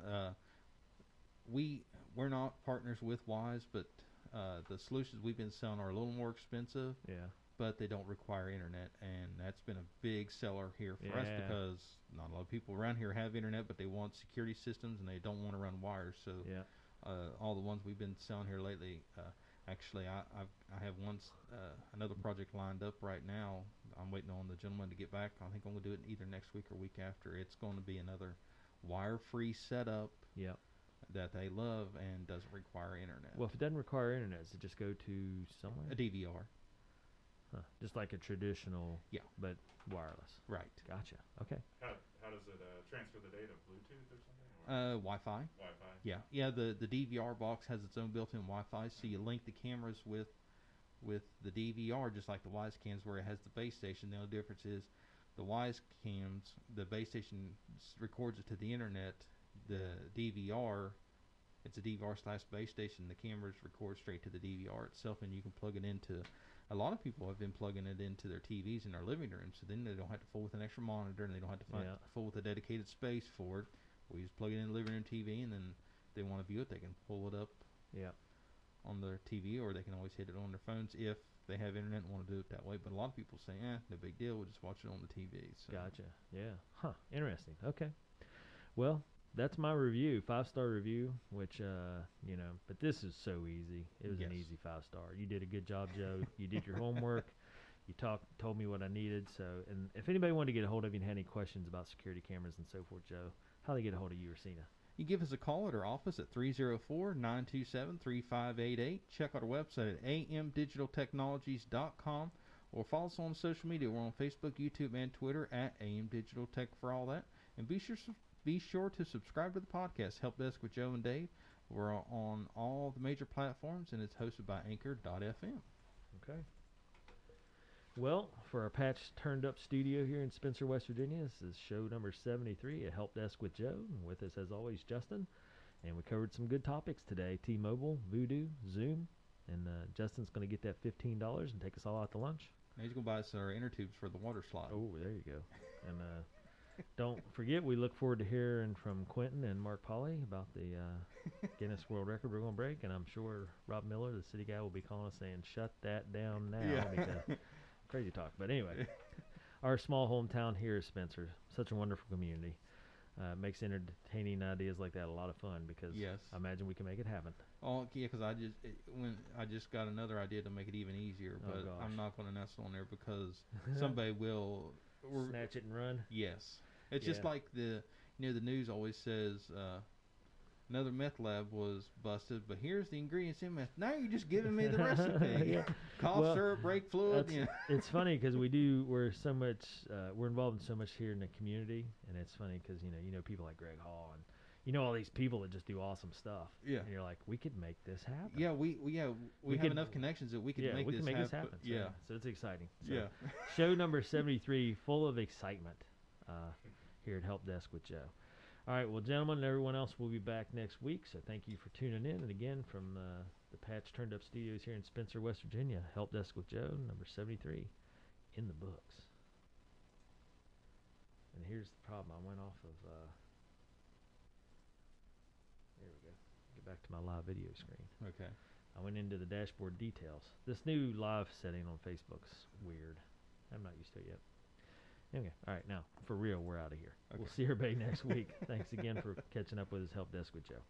B: We're not partners with Wyze, but the solutions we've been selling are a little more expensive.
A: Yeah.
B: But they don't require internet, and that's been a big seller here for us because not a lot of people around here have internet, but they want security systems and they don't want to run wires. So all the ones we've been selling here lately, actually, I have another project lined up right now. I'm waiting on the gentleman to get back. I think I'm going to do it either next week or week after. It's going to be another wire-free setup. That they love and doesn't require internet.
A: Well, if it doesn't require internet, does it just go to somewhere?
B: A DVR.
A: Huh. Just like a traditional, but wireless.
B: Right.
A: Gotcha. Okay.
C: How does it transfer the data? Bluetooth or something?
B: Wi-Fi.
C: Wi-Fi.
B: Yeah. The DVR box has its own built-in Wi-Fi, so you link the cameras with the DVR, just like the Wyzecams, where it has the base station. The only difference is the Wyzecams, the base station records it to the internet. The DVR, it's a DVR/base station. The cameras record straight to the DVR itself, and you can plug it into. A lot of people have been plugging it into their TVs in their living room, so then they don't have to fool with an extra monitor, and they don't have to fool with a dedicated space for it. We just plug it in the living room TV, and then if they want to view it, they can pull it up on their TV, or they can always hit it on their phones if they have internet and want to do it that way. But a lot of people say, no big deal, we'll just watch it on the TV. So.
A: Gotcha. Yeah. Huh. Interesting. Okay. Well, that's my review, 5-star review, which, but this is so easy. It was an easy 5-star. You did a good job, Joe. You did your homework. You told me what I needed. So, and if anybody wanted to get a hold of you and had any questions about security cameras and so forth, Joe, how do they get a hold of you or Cena?
B: You give us a call at our office at 304-927-3588. Check out our website at amdigitaltechnologies.com or follow us on social media. We're on Facebook, YouTube, and Twitter at amdigitaltech for all that. And be sure to subscribe to the podcast, Help Desk with Joe and Dave. We're on all the major platforms, and it's hosted by Anchor.fm.
A: Okay. Well, for our patch turned up studio here in Spencer, West Virginia, this is show number 73 at Help Desk with Joe. And with us, as always, Justin. And we covered some good topics today. T-Mobile, Vudu, Zoom. And Justin's going to get that $15 and take us all out to lunch.
B: Now he's going to buy us our inner tubes for the water slide.
A: Oh, there you go. And don't forget, we look forward to hearing from Quentin and Mark Polly about the Guinness World Record we're going to break. And I'm sure Rob Miller, the city guy, will be calling us saying, shut that down now. Because crazy talk. But anyway, our small hometown here is Spencer. Such a wonderful community. Makes entertaining ideas like that a lot of fun because I imagine we can make it happen.
B: Oh, yeah, because I just got another idea to make it even easier. But I'm not going to nestle on there because somebody will...
A: Snatch it and run?
B: Yes. It's just like the news always says another meth lab was busted, but here's the ingredients in meth. Now you're just giving me the recipe. Cough syrup, brake fluid.
A: It's funny because we're involved in so much here in the community, and it's funny because you know people like Greg Hall and all these people that just do awesome stuff. Yeah. And you're like, we could make this happen.
B: Yeah, we have enough connections that we could make this happen.
A: So it's exciting. So show number 73, full of excitement here at Help Desk with Joe. All right, well, gentlemen and everyone else, we'll be back next week. So thank you for tuning in. And again, from the Patch Turned Up Studios here in Spencer, West Virginia, Help Desk with Joe, number 73, in the books. And here's the problem. I went off of... there we go. Get back to my live video screen.
B: Okay.
A: I went into the dashboard details. This new live setting on Facebook's weird. I'm not used to it yet. Okay. All right. Now, for real, we're out of here. Okay. We'll see everybody next week. Thanks again for catching up with us. Help Desk with Joe.